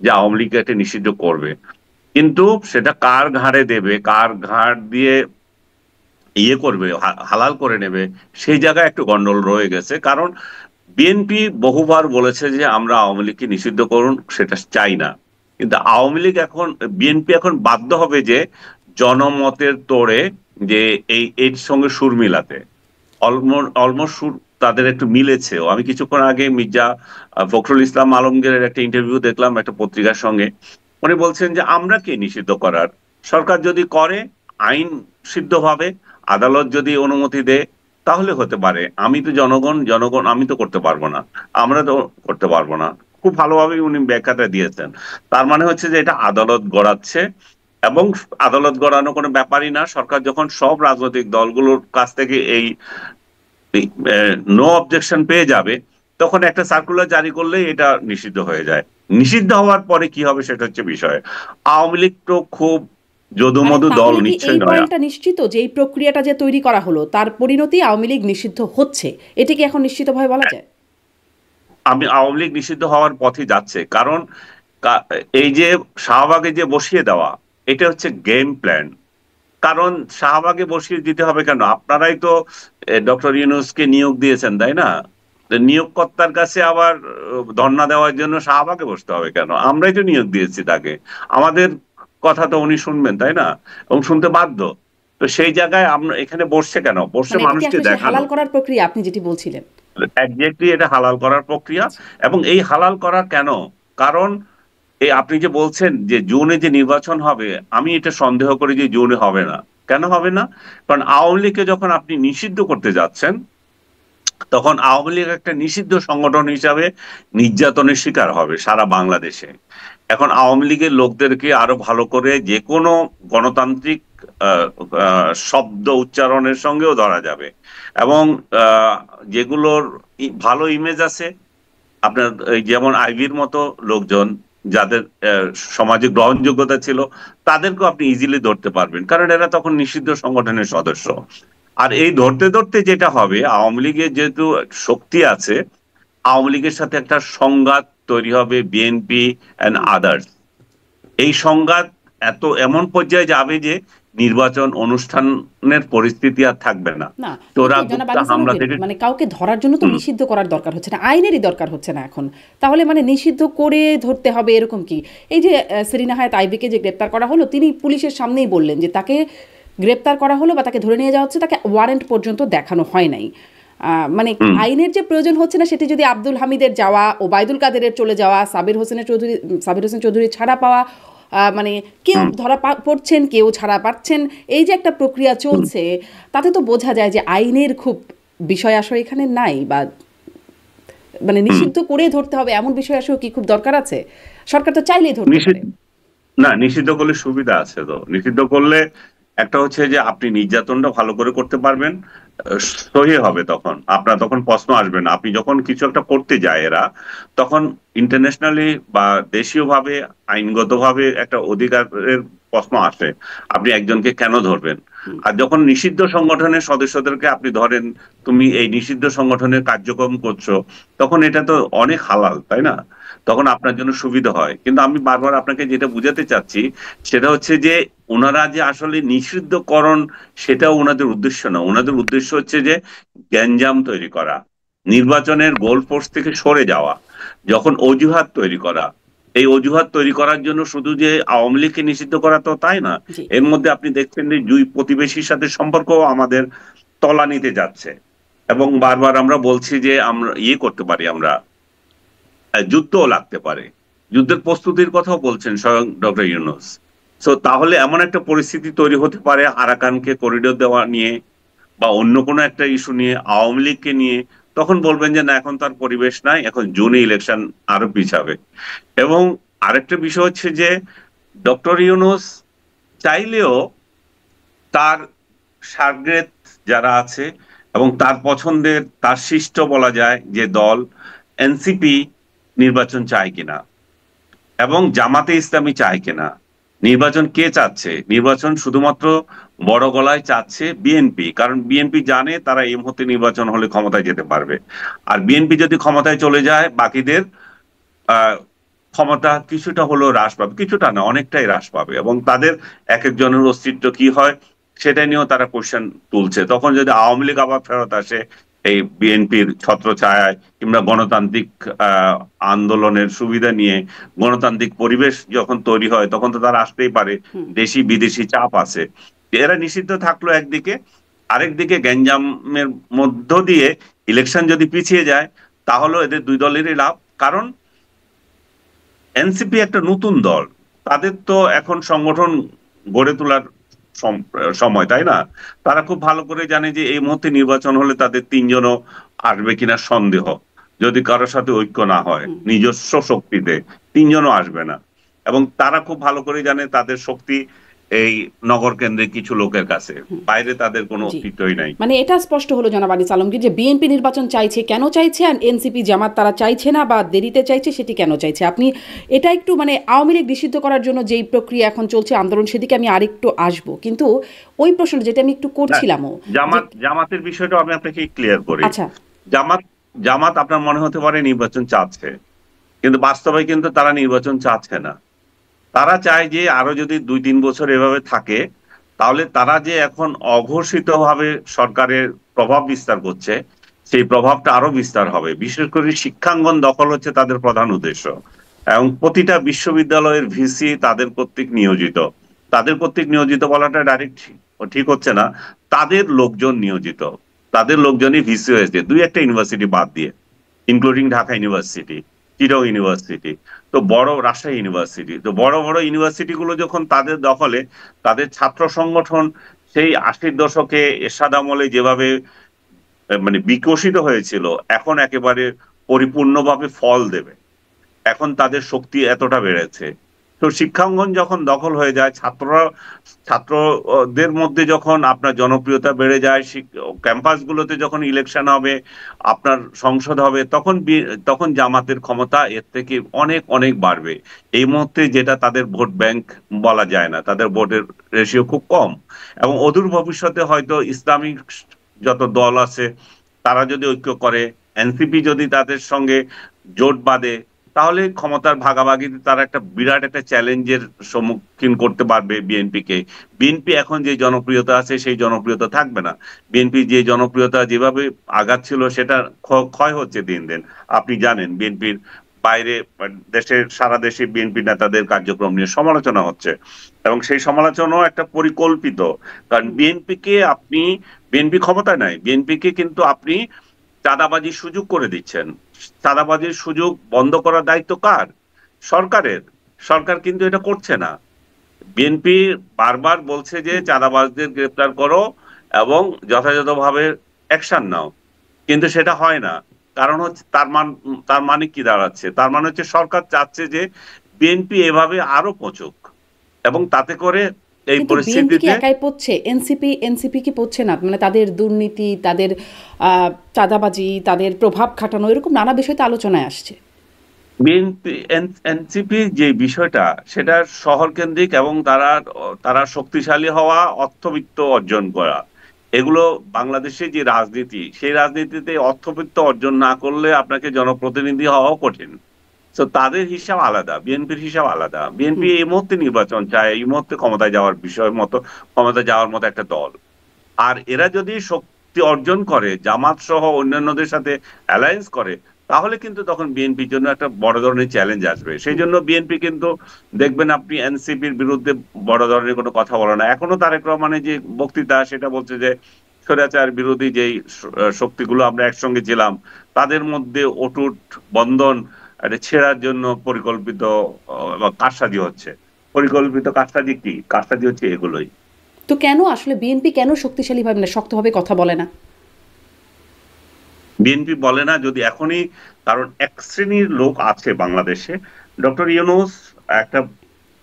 যে আওয়ামী লীগকে এটা নিষিদ্ধ করবে। কিন্তু সেটা কার ঘাড়ে দেবে, কার ঘাড় দিয়ে ইয়ে করবে, হালাল করে নেবে, সেই জায়গায় একটু গন্ডগোল রয়ে গেছে। কারণ বিএনপি বহুবার বলেছে যে আমরা আওয়ামী লীগকে নিষিদ্ধ করুন, সেটা চাই না। কিন্তু আওয়ামী লীগ এখন, বিএনপি এখন বাধ্য হবে যে জনমতের তোড়ে যে এর সঙ্গে সুর মিলাতে। অলমোস্ট সুর তাদের একটু মিলেছেও। আমি কিছুক্ষণ আগে মির্জা ফখরুল ইসলাম আলমগীরের একটা ইন্টারভিউ দেখলাম একটা পত্রিকার সঙ্গে। উনি বলছেন যে আমরা কে নিষিদ্ধ করার, সরকার যদি করে আইন সিদ্ধভাবে, আদালত যদি অনুমতি দেয় তাহলে হতে পারে। আমি তো জনগণ, জনগণ আমি তো করতে পারবো না, আমরা তো করতে পারবো না। খুব ভালোভাবে উনি ব্যাখ্যাটা দিয়েছেন। তার মানে হচ্ছে যে এটা আদালত গড়াচ্ছে। এবং আদালত গড়ানো কোনো ব্যাপারই না, সরকার যখন সব রাজনৈতিক দলগুলোর কাছ থেকে এই নো অবজেকশন পেয়ে যাবে, তখন একটা সার্কুলার জারি করলে এটা নিষিদ্ধ হয়ে যায়। নিষিদ্ধ হওয়ার পরে কি হবে সেটা হচ্ছে বিষয়। আওয়ামী লীগ তো খুব মানে যদুমধু দল তাহলে কি এই নিশ্চয়ই নয়। পয়েন্টটা নিশ্চিত যে এই প্রক্রিয়াটা যে তৈরি করা হলো তার পরিণতি আওয়ামী লীগ নিষিদ্ধ হচ্ছে, এটা কি এখন নিশ্চিতভাবে বলা যায়? আমি আওয়ামী লীগ নিষিদ্ধ হওয়ার পথে যাচ্ছে, কারণ এই যে শাহবাগে যে বসিয়ে দেওয়া, এটা হচ্ছে গেম প্ল্যান। কারণ শাহবাগে বসিয়ে দিতে হবে কেন, আপনারাই তো ডক্টর ইউনূসকে নিয়োগ দিয়েছেন তাই না? তো নিয়োগকর্তার কাছে আবার ধর্ণা দেওয়ার জন্য শাহবাগে বসতে হবে কেন? আমরাই তো নিয়োগ দিয়েছি তাকে, আমাদের কথা তো উনি শুনবেন তাই না, এবং শুনতে বাধ্য। তো সেই জায়গায় আমরা এখানে বসছে কেন, বসছে মানে এটা কি মানুষকে আসলে সেই দেখানো। হালাল করার প্রক্রিয়া আপনি যেটি বলছিলেন? একজাক্টলি, এটা হালাল করার প্রক্রিয়া। আচ্ছা। এবং এই হালাল করা কেন, কারণ এই আপনি যে বলছেন যে জুনে যে নির্বাচন হবে, আমি এটা সন্দেহ করি যে জুনে হবে না। কেন হবে না? কারণ আওয়ামী লীগকে যখন আপনি নিষিদ্ধ করতে যাচ্ছেন, তখন আওয়ামী লীগ একটা নিষিদ্ধ সংগঠন হিসাবে নির্যাতনের শিকার হবে সারা বাংলাদেশে। এখন আওয়ামী লীগের লোকদেরকে আরো ভালো করে যে কোনো গণতান্ত্রিক শব্দ উচ্চারণের সঙ্গেও ধরা যাবে। এবং যেগুলোর ভালো ইমেজ আছে, আপনার এই যেমন আইভির মতো লোকজন, যাদের সমাজে গ্রহণযোগ্যতা ছিল, তাদেরকেও আপনি ইজিলি ধরতে পারবেন, কারণ এরা তখন নিষিদ্ধ সংগঠনের সদস্য। আর এই ধরতে ধরতে যেটা হবে, আওয়ামী লীগের যেহেতু শক্তি আছে, আওয়ামী লীগের সাথে একটা সংঘাত তৈরি হবে, বিএনপি অ্যান্ড আদার্স। এই সংঘাত এমন পর্যায়ে যাবে যে নির্বাচন অনুষ্ঠানের পরিস্থিতি আর থাকবে না। না, চোরা কিন্তু জনাব গুপ্তা আনিস হামলা আলমগীর, থেকে। মানে কাউকে ধরার জন্য তো হুম, নিষিদ্ধ করার দরকার হচ্ছে না, আইনেরই দরকার হচ্ছে না এখন। তাহলে মানে নিষিদ্ধ করে ধরতে হবে এরকম কি? এই যে সেরিনা হায়াৎ আইবিকে যে গ্রেপ্তার করা হলো, তিনি পুলিশের সামনেই বললেন যে তাকে গ্রেপ্তার করা হলো বা তাকে ধরে নিয়ে যাওয়া হচ্ছে, তাকে ওয়ারেন্ট পর্যন্ত দেখানো হয় নাই। মানে হুম, আইনের যে প্রয়োজন হচ্ছে না, সেটি যদি আব্দুল হামিদের যাওয়া, ওবায়দুল কাদেরের চলে যাওয়া, সাবির হোসেন চৌধুরী ছাড়া পাওয়া, মানে কেউ হুম, ধরা পড়ছেন, কেউ ছাড়া পাচ্ছেন, এই যে একটা প্রক্রিয়া হুম, চলছে, তাতে তো বোঝা যায় যে আইনের খুব বিষয় আশয় এখানে নাই, বা মানে হুম। নিষিদ্ধ করে ধরতে হবে এমন বিষয় আশয় কি খুব দরকার আছে? সরকার তো চাইলেই ধরতে পারে। নিষিদ্ধ না, নিষিদ্ধ করলে সুবিধা আছে তো। নিষিদ্ধ করলে একটা হচ্ছে যে আপনি নির্যাতনটা ভালো করে করতে পারবেন, সহি হবে, তখন আপনার তখন প্রশ্ন আসবে না। আপনি যখন কিছু একটা করতে যায় এরা, তখন ইন্টারন্যাশনালি বা দেশীয় ভাবে, আইনগতভাবে একটা অধিকারের প্রশ্ন আসে, আপনি একজনকে কেন ধরবেন। হুম, আর যখন নিষিদ্ধ সংগঠনের সদস্যদেরকে আপনি ধরেন, তুমি এই নিষিদ্ধ সংগঠনের কার্যক্রম করছো, তখন এটা তো অনেক হালাল, তাই না? তখন আপনার জন্য সুবিধা হয়। কিন্তু আমি বারবার আপনাকে যেটা বুঝাতে চাচ্ছি, সেটা হচ্ছে যে ওনারা যে আসলে নিষিদ্ধকরণ, সেটাও ওনাদের উদ্দেশ্য না। ওনাদের উদ্দেশ্য হচ্ছে যে গ্যাঞ্জাম তৈরি করা, নির্বাচনের গোল পোস্ট থেকে সরে যাওয়া, যখন অজুহাত তৈরি করা। এই অজুহাত তৈরি করার জন্য শুধু যে আওয়ামী লীগকে নিষিদ্ধ করা তো তাই না, জি। এর মধ্যে আপনি দেখছেন যে দুই প্রতিবেশীর সাথে সম্পর্ক আমাদের তলানিতে যাচ্ছে। এবং বারবার আমরা বলছি যে আমরা করতে পারি, আমরা যুদ্ধও লাগতে পারে। যুদ্ধের প্রস্তুতির কথাও বলছেন স্বয়ং ডক্টর ইউনূস। সো তাহলে এমন একটা পরিস্থিতি তৈরি হতে পারে, আরাকানকে করিডোর দেওয়া নিয়ে বা অন্য কোনো একটা ইস্যু নিয়ে, আওয়ামী লীগকে নিয়ে, তখন বলবেন যে না, এখন তার পরিবেশ নাই, এখন জুনে ইলেকশন আরো পিছাবে। এবং আরেকটা বিষয় হচ্ছে যে ডক্টর ইউনূস চাইলেও তার সার্গেত যারা আছে এবং তার পছন্দের, তার শিষ্ট বলা যায় যে দল এনসিপি নির্বাচন চায় কিনা, এবং জামাতে ইসলামী চায় কিনা। নির্বাচন কে চাচ্ছে? নির্বাচন শুধুমাত্র বড় গলায় চাচ্ছে বিএনপি, কারণ বিএনপি জানে তারা এই মুহূর্তে নির্বাচন হলে ক্ষমতায় যেতে পারবে। আর বিএনপি যদি ক্ষমতায় চলে যায়, বাকিদের আহ ক্ষমতা কিছুটা হলেও হ্রাস পাবে, কিছুটা না, অনেকটাই হ্রাস পাবে। এবং তাদের এক একজনের অস্তিত্ব কি হয়, সেটা নিয়েও তারা কোশ্চেন তুলছে। তখন যদি আওয়ামী লীগ আবার ফেরত আসে এই বিএনপির ছত্রছায়ায়, কিংবা গণতান্ত্রিক আহ আন্দোলনের সুবিধা নিয়ে গণতান্ত্রিক পরিবেশ যখন তৈরি হয়, তখন তো তারা আসতেই পারে। হুম। দেশি বিদেশি চাপ আছে। এরা নিষিদ্ধ থাকলো একদিকে, আরেকদিকে গ্যাঞ্জামের মধ্য দিয়ে ইলেকশন যদি পিছিয়ে যায়, তাহলে এদের দুই দলেরই লাভ। কারণ এনসিপি একটা নতুন দল, তাদের তো এখন সংগঠন গড়ে তোলার সময়, তাই না? তারা খুব ভালো করে জানে যে এই মুহূর্তে নির্বাচন হলে তাদের তিনজনও আসবে কিনা সন্দেহ, যদি কারোর সাথে ঐক্য না হয় হুম। নিজস্ব শক্তিতে, তিনজনও আসবে না। এবং তারা খুব ভালো করে জানে তাদের শক্তি এই নগর কেন্দ্রে কিছু লোকের কাছে, বাইরে তাদের কোনো জি। অস্তিত্বই নাই। মানে এটা স্পষ্ট হলো জনাব আনিস আলমগীর যে বিএনপি নির্বাচন চাইছে, কেন চাইছে, আর এনসিপি জামাত তারা চাইছে না বা দেরিতে চাইছে, সেটি কেন চাইছে। আপনি এটা একটু মানে আওয়ামী লীগ নিষিদ্ধ করার জন্য যেই প্রক্রিয়া এখন চলছে আন্দোলন, সেদিকে আমি আরেকটু আসবো, কিন্তু ওই প্রশ্ন যেটা আমি একটু না, করছিলামও যে জামাতের বিষয়টা আমি আপনাকে ক্লিয়ার করি। আচ্ছা। জামাত জামাত আপনার মনে হতে পারে নির্বাচন চাচ্ছে, কিন্তু বাস্তবে কিন্তু তারা নির্বাচন চাচ্ছে না। তারা চায় যে আরো যদি 2-3 বছর এভাবে থাকে, তাহলে তারা যে এখন অঘোষিত ভাবে সরকারের প্রভাব বিস্তার করছে, সেই প্রভাবটা আরো বিস্তার হবে। বিশেষ করে শিক্ষাঙ্গন দখল হচ্ছে তাদের প্রধান উদ্দেশ্য। এবং প্রতিটা বিশ্ববিদ্যালয়ের ভিসি তাদের কর্তৃক নিয়োজিত। তাদের কর্তৃক নিয়োজিত বলাটা ডাইরেক্ট ঠিক হচ্ছে না, তাদের লোকজন নিয়োজিত, তাদের লোকজনই ভিসি হয়েছে, দুই একটা ইউনিভার্সিটি বাদ দিয়ে, including Dhaka university, Chittagong university, তো বড় রাজশাহী ইউনিভার্সিটি, তো বড় বড় ইউনিভার্সিটি গুলো যখন তাদের দখলে, তাদের ছাত্র সংগঠন সেই 80-র দশকে এরশাদ আমলে যেভাবে মানে বিকশিত হয়েছিল, এখন একেবারে পরিপূর্ণভাবে ফল দেবে। এখন তাদের শক্তি এতটা বেড়েছে। তো শিক্ষাঙ্গন যখন দখল হয়ে যায়, ছাত্রদের মধ্যে যখন আপনার জনপ্রিয়তা বেড়ে যায়, ক্যাম্পাসগুলোতে যখন ইলেকশন হবে, আপনার সংসদ হবে, তখন জামাতের ক্ষমতা এর থেকে অনেক অনেক বাড়বে। এই মুহূর্তে যেটা তাদের ভোট ব্যাংক বলা যায় না, তাদের ভোটের রেশিও খুব কম, এবং অদূর ভবিষ্যতে হয়তো ইসলামিক যত দল আছে তারা যদি ঐক্য করে, এনসিপি যদি তাদের সঙ্গে জোট বাঁধে, তাহলে ক্ষমতার ভাগাভাগিতে তারা একটা বিরাট একটা চ্যালেঞ্জের সম্মুখীন করতে পারবে বিএনপিকে। বিএনপি এখন যে জনপ্রিয়তা আছে সেই জনপ্রিয়তা থাকবে না। বিএনপি যে জনপ্রিয়তা যেভাবে আগাচ্ছিল সেটা ক্ষয় হচ্ছে দিন দিন। আপনি জানেন বিএনপির বাইরে সারা দেশে বিএনপি নেতাদের কার্যক্রম নিয়ে সমালোচনা হচ্ছে, এবং সেই সমালোচনাও একটা পরিকল্পিত। কারণ বিএনপি ক্ষমতায় নাই, বিএনপিকে কিন্তু আপনি চাঁদাবাজির সুযোগ করে দিচ্ছেন। চাঁদাবাজির সুযোগ বন্ধ করার দায়িত্ব কার? সরকারের। সরকার কিন্তু এটা করছে না। বিএনপি বারবার বলছে যে চাঁদাবাজদের গ্রেপ্তার করো এবং যথাযথভাবে অ্যাকশন নাও, কিন্তু সেটা হয় না। কারণ হচ্ছে তার মানে কি দাঁড়াচ্ছে? তার মানে হচ্ছে সরকার চাচ্ছে যে বিএনপি এভাবে আরো পচুক, এবং তাতে করে এই কিন্তু বিএনপি কি পরিস্থিতিতে একাই পড়ছে? এনসিপি কি পড়ছে না? মানে তাদের দুর্নীতি, তাদের চাঁদাবাজি, তাদের প্রভাব খাটানো, এরকম নানা বিষয় তো আলোচনায় আসছে। বিএনপি এনসিপি যে বিষয়টা, সেটা শহর কেন্দ্রিক, এবং তারা শক্তিশালী হওয়া, অর্থবিত্ত অর্জন করা, এগুলো বাংলাদেশে যে রাজনীতি, সেই রাজনীতিতে অর্থবিত্ত অর্জন না করলে আপনাকে জনপ্রতিনিধি হওয়াও কঠিন। তো তাদের হিসাব আলাদা, বিএনপির হিসাব আলাদা। বিএনপি এই মুহূর্তে নির্বাচন চায়, এই মুহূর্তে ক্ষমতায় যাওয়ার ক্ষমতায় যাওয়ার মতো একটা দল। আর এরা যদি শক্তি অর্জন করে, জামাত সহ অন্যান্যদের সাথে অ্যালায়েন্স করে, তাহলে কিন্তু তখন বিএনপির জন্য একটা বড় ধরনের চ্যালেঞ্জ আসবে। সেই জন্য বিএনপি কিন্তু দেখবেন আপনি এনসিপির বিরুদ্ধে বড় ধরনের কোনো কথা বলে না। এখনো তারেক রহমানের যে বক্তৃতা, সেটা বলছে যে স্বৈরাচার বিরোধী যেই শক্তিগুলো আমরা একসঙ্গে ছিলাম, তাদের মধ্যে অটুট বন্ধন এটা ছেঁড়ার জন্য পরিকল্পিত কারসাজি হচ্ছে। পরিকল্পিত কারসাজি কি? কারসাজি হচ্ছে এগুলোই। তো কেন আসলে বিএনপি কেন শক্তিশালীভাবে, না শক্তভাবে কথা বলে না? বিএনপি বলে না যদি এখনই, কারণ এক শ্রেণীর লোক আছে বাংলাদেশে। ডক্টর ইউনূস একটা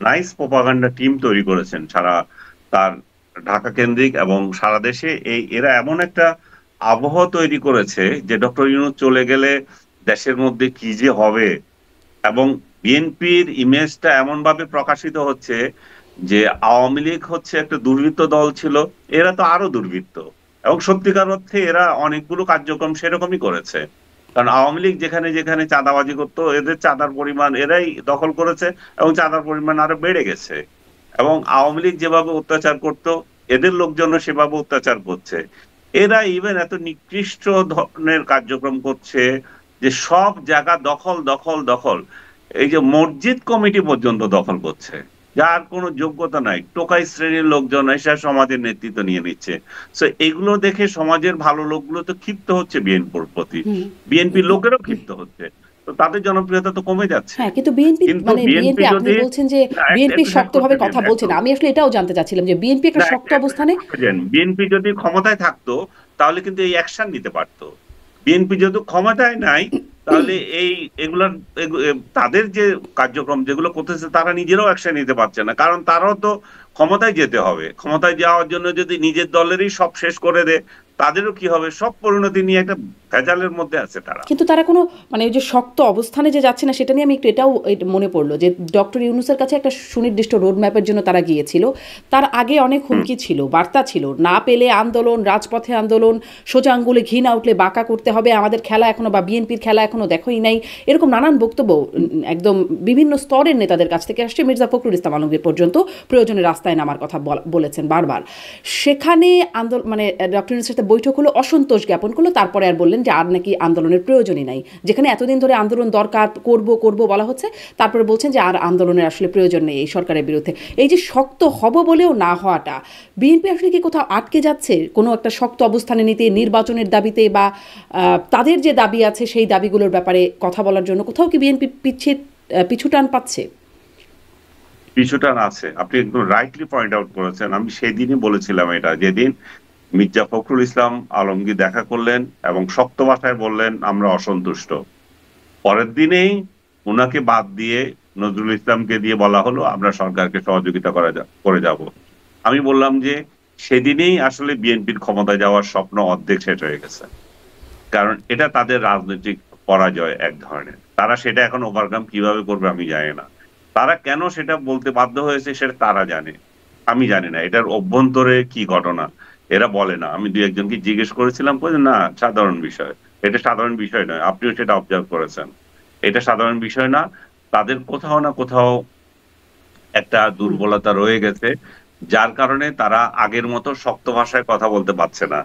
নাইস প্রোপাগান্ডা টিম তৈরি করেছেন সারা তার ঢাকা কেন্দ্রিক এবং সারা দেশে। এরা এমন একটা আবহ তৈরি করেছে যে ডক্টর ইউনূস চলে গেলে দেশের মধ্যে কি যে হবে, এবং বিএনপির ইমেজটা এমন ভাবে প্রকাশিত হচ্ছে যে আওয়ামী লীগ হচ্ছে একটা দুর্বৃত্ত দল ছিল, এরা তো আরো দুর্বৃত্ত। এবং সত্যিকার অর্থে এরা অনেকগুলো কার্যক্রম সেরকমই করেছে। কারণ আওয়ামী লীগ যেখানে যেখানে চাঁদাবাজি করতো, এদের চাঁদার পরিমাণ এরাই দখল করেছে, এবং চাঁদার পরিমাণ আরো বেড়ে গেছে। এবং আওয়ামী লীগ যেভাবে অত্যাচার করতো, এদের লোকজনও সেভাবে অত্যাচার করছে। এরা ইভেন এত নিকৃষ্ট ধরনের কার্যক্রম করছে যে সব জায়গা দখল দখল দখল, এই যে মসজিদ কমিটি পর্যন্ত দখল করছে, যার কোনো যোগ্যতা নাই। টোকাই শ্রেণীর লোকজন এসে সমাজের নেতৃত্ব নিয়ে নিচ্ছে। তো এগুলো দেখে সমাজের ভালো লোকগুলো তো ক্ষিপ্ত হচ্ছে বিএনপির প্রতি, বিএনপির লোকেরও ক্ষিপ্ত হচ্ছে। তো তাদের জনপ্রিয়তা তো কমে যাচ্ছে। হ্যাঁ, কিন্তু বিএনপি, কিন্তু মানে বিএনপি বিএনপি আপনি যদি বলছেন যে বিএনপি একটু শেষ করতে শক্তভাবে দিন, কথা বলছে একটু না। আমি আসলে এটাও জানতে চাচ্ছিলাম যে বিএনপি একটা না শক্ত একটু শেষ অবস্থানে। করতে দেন। বিএনপি যদি ক্ষমতায় থাকতো তাহলে কিন্তু এই অ্যাকশন নিতে পারতো। বিএনপি যেহেতু ক্ষমতায় নাই, তাহলে এগুলার তাদের যে কার্যক্রম যেগুলো করতেছে, তারা নিজেরাও অ্যাকশন নিতে পারছে না। কারণ তারাও তো ক্ষমতায় যেতে হবে। ক্ষমতায় যাওয়ার জন্য যদি নিজের দলেরই সব শেষ করে দেয়, তাদেরও কি হবে? সব পরিণতি নিয়ে একটা ভেজালের মধ্যে আছে তারা। কিন্তু তারা কোনো, মানে ওই যে শক্ত অবস্থানে যে যাচ্ছে না, সেটা নিয়ে আমি একটু এটাও মনে পড়লো যে ডক্টর ইউনূসের কাছে একটা সুনির্দিষ্ট রোড ম্যাপের জন্য তারা গিয়েছিল। তার আগে অনেক হুমকি ছিল, বার্তা ছিল, না পেলে আন্দোলন, রাজপথে আন্দোলন, সোজা আঙ্গুলে ঘি না উঠলে বাঁকা করতে হবে, আমাদের খেলা এখনো, বা বিএনপির খেলা এখনো দেখোই নাই, এরকম নানান বক্তব্য একদম বিভিন্ন স্তরের নেতাদের কাছ থেকে আসছে। মির্জা ফখরুল ইসলাম আলমগীর পর্যন্ত প্রয়োজনে রাস্তায় নামার কথা বলেছেন বারবার। সেখানে আন্দোলন, মানে ডক্টর ইউনূসের সাথে বৈঠক হলো, অসন্তোষ জ্ঞাপন করলো, তারপরে আর বললেন যে আর নাকি আন্দোলনের প্রয়োজনই নাই, যেখানে এতদিন ধরে আন্দোলন দরকার, করব বলা হচ্ছে, তারপরে বলছেন যে আর আন্দোলনের আসলে প্রয়োজন নেই এই সরকারের বিরুদ্ধে। এই যে শক্ত হব বলেও না হওয়াটা, বিএনপি আসলে কি কোথাও আটকে যাচ্ছে কোনো একটা শক্ত অবস্থানে নিতে, নির্বাচনের দাবিতে, বা তাদের যে দাবি আছে সেই দাবিগুলোর ব্যাপারে কথা বলার জন্য কোথাও কি বিএনপি পিছুটান পাচ্ছে? পিছুটান আছে, আপনি একদম রাইটলি পয়েন্ট আউট করেছেন। আমি সেদিনই বলেছিলাম এটা, যেদিন মির্জা ফখরুল ইসলাম আলমগীর দেখা করলেন এবং শক্ত ভাষায় বললেন আমরা অসন্তুষ্ট, পরের দিনেই ওনাকে বাদ দিয়ে নজরুল ইসলামকে দিয়ে বলা হলো আমরা সরকারকে সহযোগিতা করে যাব। আমি বললাম যে সেদিনেই আসলে বিএনপির ক্ষমতায় যাওয়ার স্বপ্ন অর্ধেক শেষ হয়ে গেছে, কারণ এটা তাদের রাজনৈতিক পরাজয় এক ধরনের। তারা সেটা এখন ওভারকাম কিভাবে করবে আমি জানি না। তারা কেন সেটা বলতে বাধ্য হয়েছে সেটা তারা জানে, আমি জানি না। এটার অভ্যন্তরে কি ঘটনা এরা বলে না। আমি দুই একজনকে জিজ্ঞেস করেছিলাম, না সাধারণ বিষয়, এটা সাধারণ বিষয় নয়, আপনিও সেটা অবজার্ভ করেছেন, এটা সাধারণ বিষয় না। তাদের কোথাও না কোথাও একটা দুর্বলতা রয়ে গেছে, যার কারণে তারা আগের মতো শক্ত ভাষায় কথা বলতে পারছে না।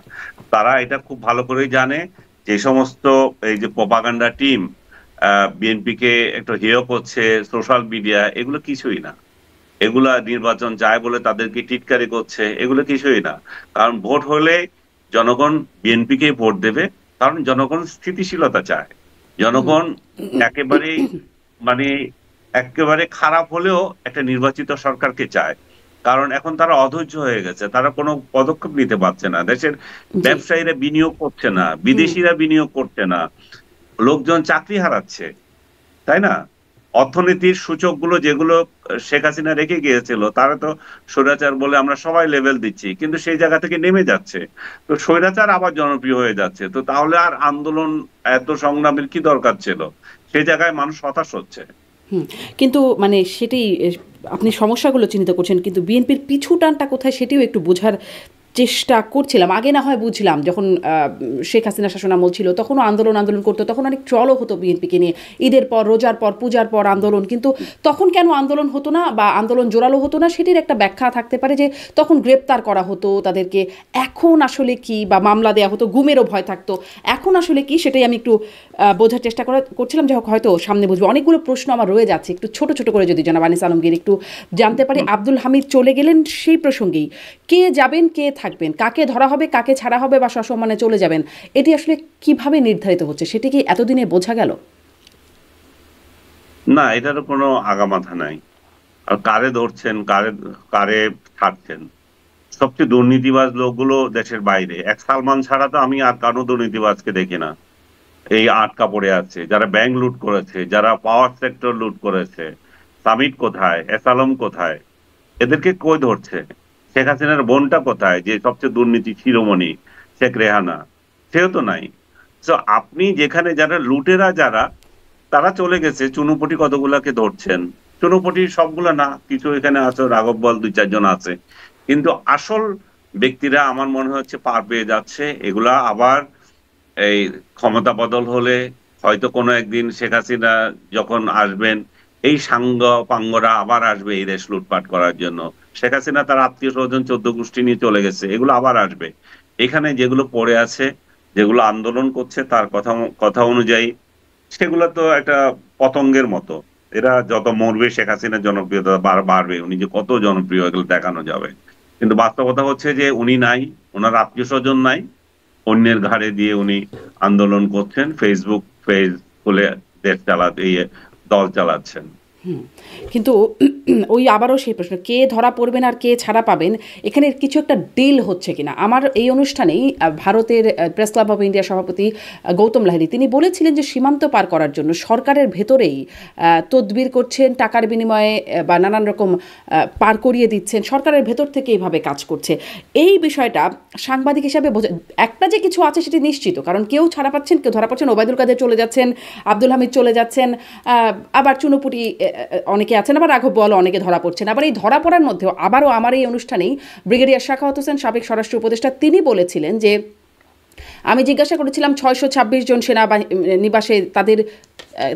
তারা এটা খুব ভালো করেই জানে যে সমস্ত এই যে প্রপাগান্ডা টিম বিএনপি কে একটু হেয় করছে সোশ্যাল মিডিয়া, এগুলো কিছুই না। এগুলা নির্বাচন যায় বলে তাদেরকে টিটকারি করছে, এগুলো কিছুই না। কারণ ভোট হলে জনগণ বিএনপি কে ভোট দেবে, কারণ জনগণ স্থিতিশীলতা চায়। জনগণ একেবারে মানে একেবারে খারাপ হলেও একটা নির্বাচিত সরকারকে চায়, কারণ এখন তারা অধৈর্য হয়ে গেছে, তারা কোনো পদক্ষেপ নিতে পারছে না। দেশের জি। ব্যবসায়ীরা বিনিয়োগ করছে না, বিদেশিরা বিনিয়োগ করছে না, লোকজন চাকরি হারাচ্ছে, তাই না? অর্থনীতির সূচকগুলো যেগুলো শেখ হাসিনা রেখে গিয়েছিল, তারা তো স্বৈরাচার বলে আমরা সবাই লেভেল দিচ্ছি, কিন্তু সেই জায়গা থেকে নেমে যাচ্ছে। তো স্বৈরাচার আবার জনপ্রিয় হয়ে যাচ্ছে, তো তাহলে আর আন্দোলন এত সংগ্রামের কি দরকার ছিল? সেই জায়গায় মানুষ হতাশ হচ্ছে। কিন্তু মানে সেটাই, আপনি সমস্যাগুলো চিহ্নিত করছেন, কিন্তু বিএনপির পিছু টানটা কোথায় সেটিও একটু বোঝার চেষ্টা করছিলাম। আগে না হয় বুঝলাম, যখন শেখ হাসিনা শাসনামল ছিল তখনও আন্দোলন করতো, তখন অনেক ট্রলও হতো বিএনপিকে নিয়ে, ঈদের পর, রোজার পর, পূজার পর আন্দোলন। কিন্তু তখন কেন আন্দোলন হতো না বা আন্দোলন জোরালো হতো না, সেটির একটা ব্যাখ্যা থাকতে পারে যে তখন গ্রেপ্তার করা হতো তাদেরকে। এখন আসলে কি, বা মামলা দেওয়া হতো, গুমেরও ভয় থাকতো। এখন আসলে কি, সেটাই আমি একটু বোঝার চেষ্টা করছিলাম। যাই হোক, হয়তো সামনে বুঝবো। অনেকগুলো প্রশ্ন আমার রয়ে যাচ্ছে, একটু ছোট ছোট করে যদি জনাব আনিস আলমগীর একটু জানতে পারি। আব্দুল হামিদ চলে গেলেন, সেই প্রসঙ্গেই কে যাবেন, কে থাকবেন, কাকে ধরা হবে, কাকে ছাড়া হবে, বা সসম্মানে চলে যাবেন, এটি আসলে কিভাবে নির্ধারিত হচ্ছে, সেটি কি এতদিনে বোঝা গেল? না, এটারও কোনো আগামাথা নাই। আর কারে ধরছেন, কারে কারে ছাড়ছেন? সবচেয়ে দুর্নীতিবাজ লোকগুলো দেশের বাইরে। এক সালমান ছাড়া তো আমি আর কারো দুর্নীতিবাজকে দেখি না এই আটকা পড়ে আছে। যারা ব্যাংক লুট করেছে, যারা পাওয়ার সেক্টর লুট করেছে, সামিট কোথায়, এস আলম কোথায়, এদেরকে কই ধরছে? শেখ হাসিনার বোনটা কোথায়, যে সবচেয়ে দুর্নীতি শিরোমণি, শেখ রেহানা, সেও তো নাই। তো আপনি যেখানে যারা লুটেরা, যারা তারা চলে গেছে, চুনুপুটি কতগুলাকে ধরছেন। চুনুপুটি সবগুলা না, কিছু এখানে আছে, রাঘব বল দুই চারজন আছে, কিন্তু আসল ব্যক্তিরা আমার মনে হচ্ছে পার পেয়ে যাচ্ছে। এগুলা আবার এই ক্ষমতা বদল হলে হয়তো কোনো একদিন শেখ হাসিনা যখন আসবেন, এই সাঙ্গ পাঙ্গরা আবার আসবে এই দেশ লুটপাট করার জন্য। শেখ হাসিনা তার আত্মীয় স্বজন 14 গোষ্ঠী নিয়ে চলে গেছে, এগুলো আবার আসবে। এখানে যেগুলো পড়ে আছে, যেগুলো আন্দোলন করছে, তার কথা কথা অনুযায়ী সেগুলো তো একটা পতঙ্গের মতো। এরা যত মরবে শেখ হাসিনার জনপ্রিয়তা বাড়বে, উনি যে কত জনপ্রিয় এগুলো দেখানো যাবে। কিন্তু বাস্তবতা হচ্ছে যে উনি নাই, ওনার আত্মীয় স্বজন নাই, অন্যের ঘাড়ে দিয়ে উনি আন্দোলন করছেন, ফেসবুক পেজ খুলে দেশ চালাতে, দল চালাচ্ছেন। কিন্তু ওই আবারও সেই প্রশ্ন, কে ধরা পড়বেন আর কে ছাড়া পাবেন, এখানে কিছু একটা ডিল হচ্ছে কিনা। আমার এই অনুষ্ঠানেই ভারতের প্রেস ক্লাব অফ ইন্ডিয়া সভাপতি গৌতম লাহিড়ী তিনি বলেছিলেন যে সীমান্ত পার করার জন্য সরকারের ভেতরেই তদবির করছেন, টাকার বিনিময়ে বা নানান রকম পার করিয়ে দিচ্ছেন, সরকারের ভেতর থেকে এইভাবে কাজ করছে। এই বিষয়টা সাংবাদিক হিসাবে একটা যে কিছু আছে সেটি নিশ্চিত, কারণ কেউ ছাড়া পাচ্ছেন, কেউ ধরা পাচ্ছেন। ওবায়দুল কাদের চলে যাচ্ছেন, আব্দুল হামিদ চলে যাচ্ছেন, আবার চুনুপুটি অনেকে আছেন, আবার রাঘব বল অনেকে ধরা পড়ছেন। আবার এই ধরা পড়ার মধ্যেও আবারও আমার এই অনুষ্ঠানেই ব্রিগেডিয়ার সাখাওয়াত হোসেন, সাবেক স্বরাষ্ট্র উপদেষ্টা, তিনি বলেছিলেন যে আমি জিজ্ঞাসা করেছিলাম 626 জন সেনানিবাসে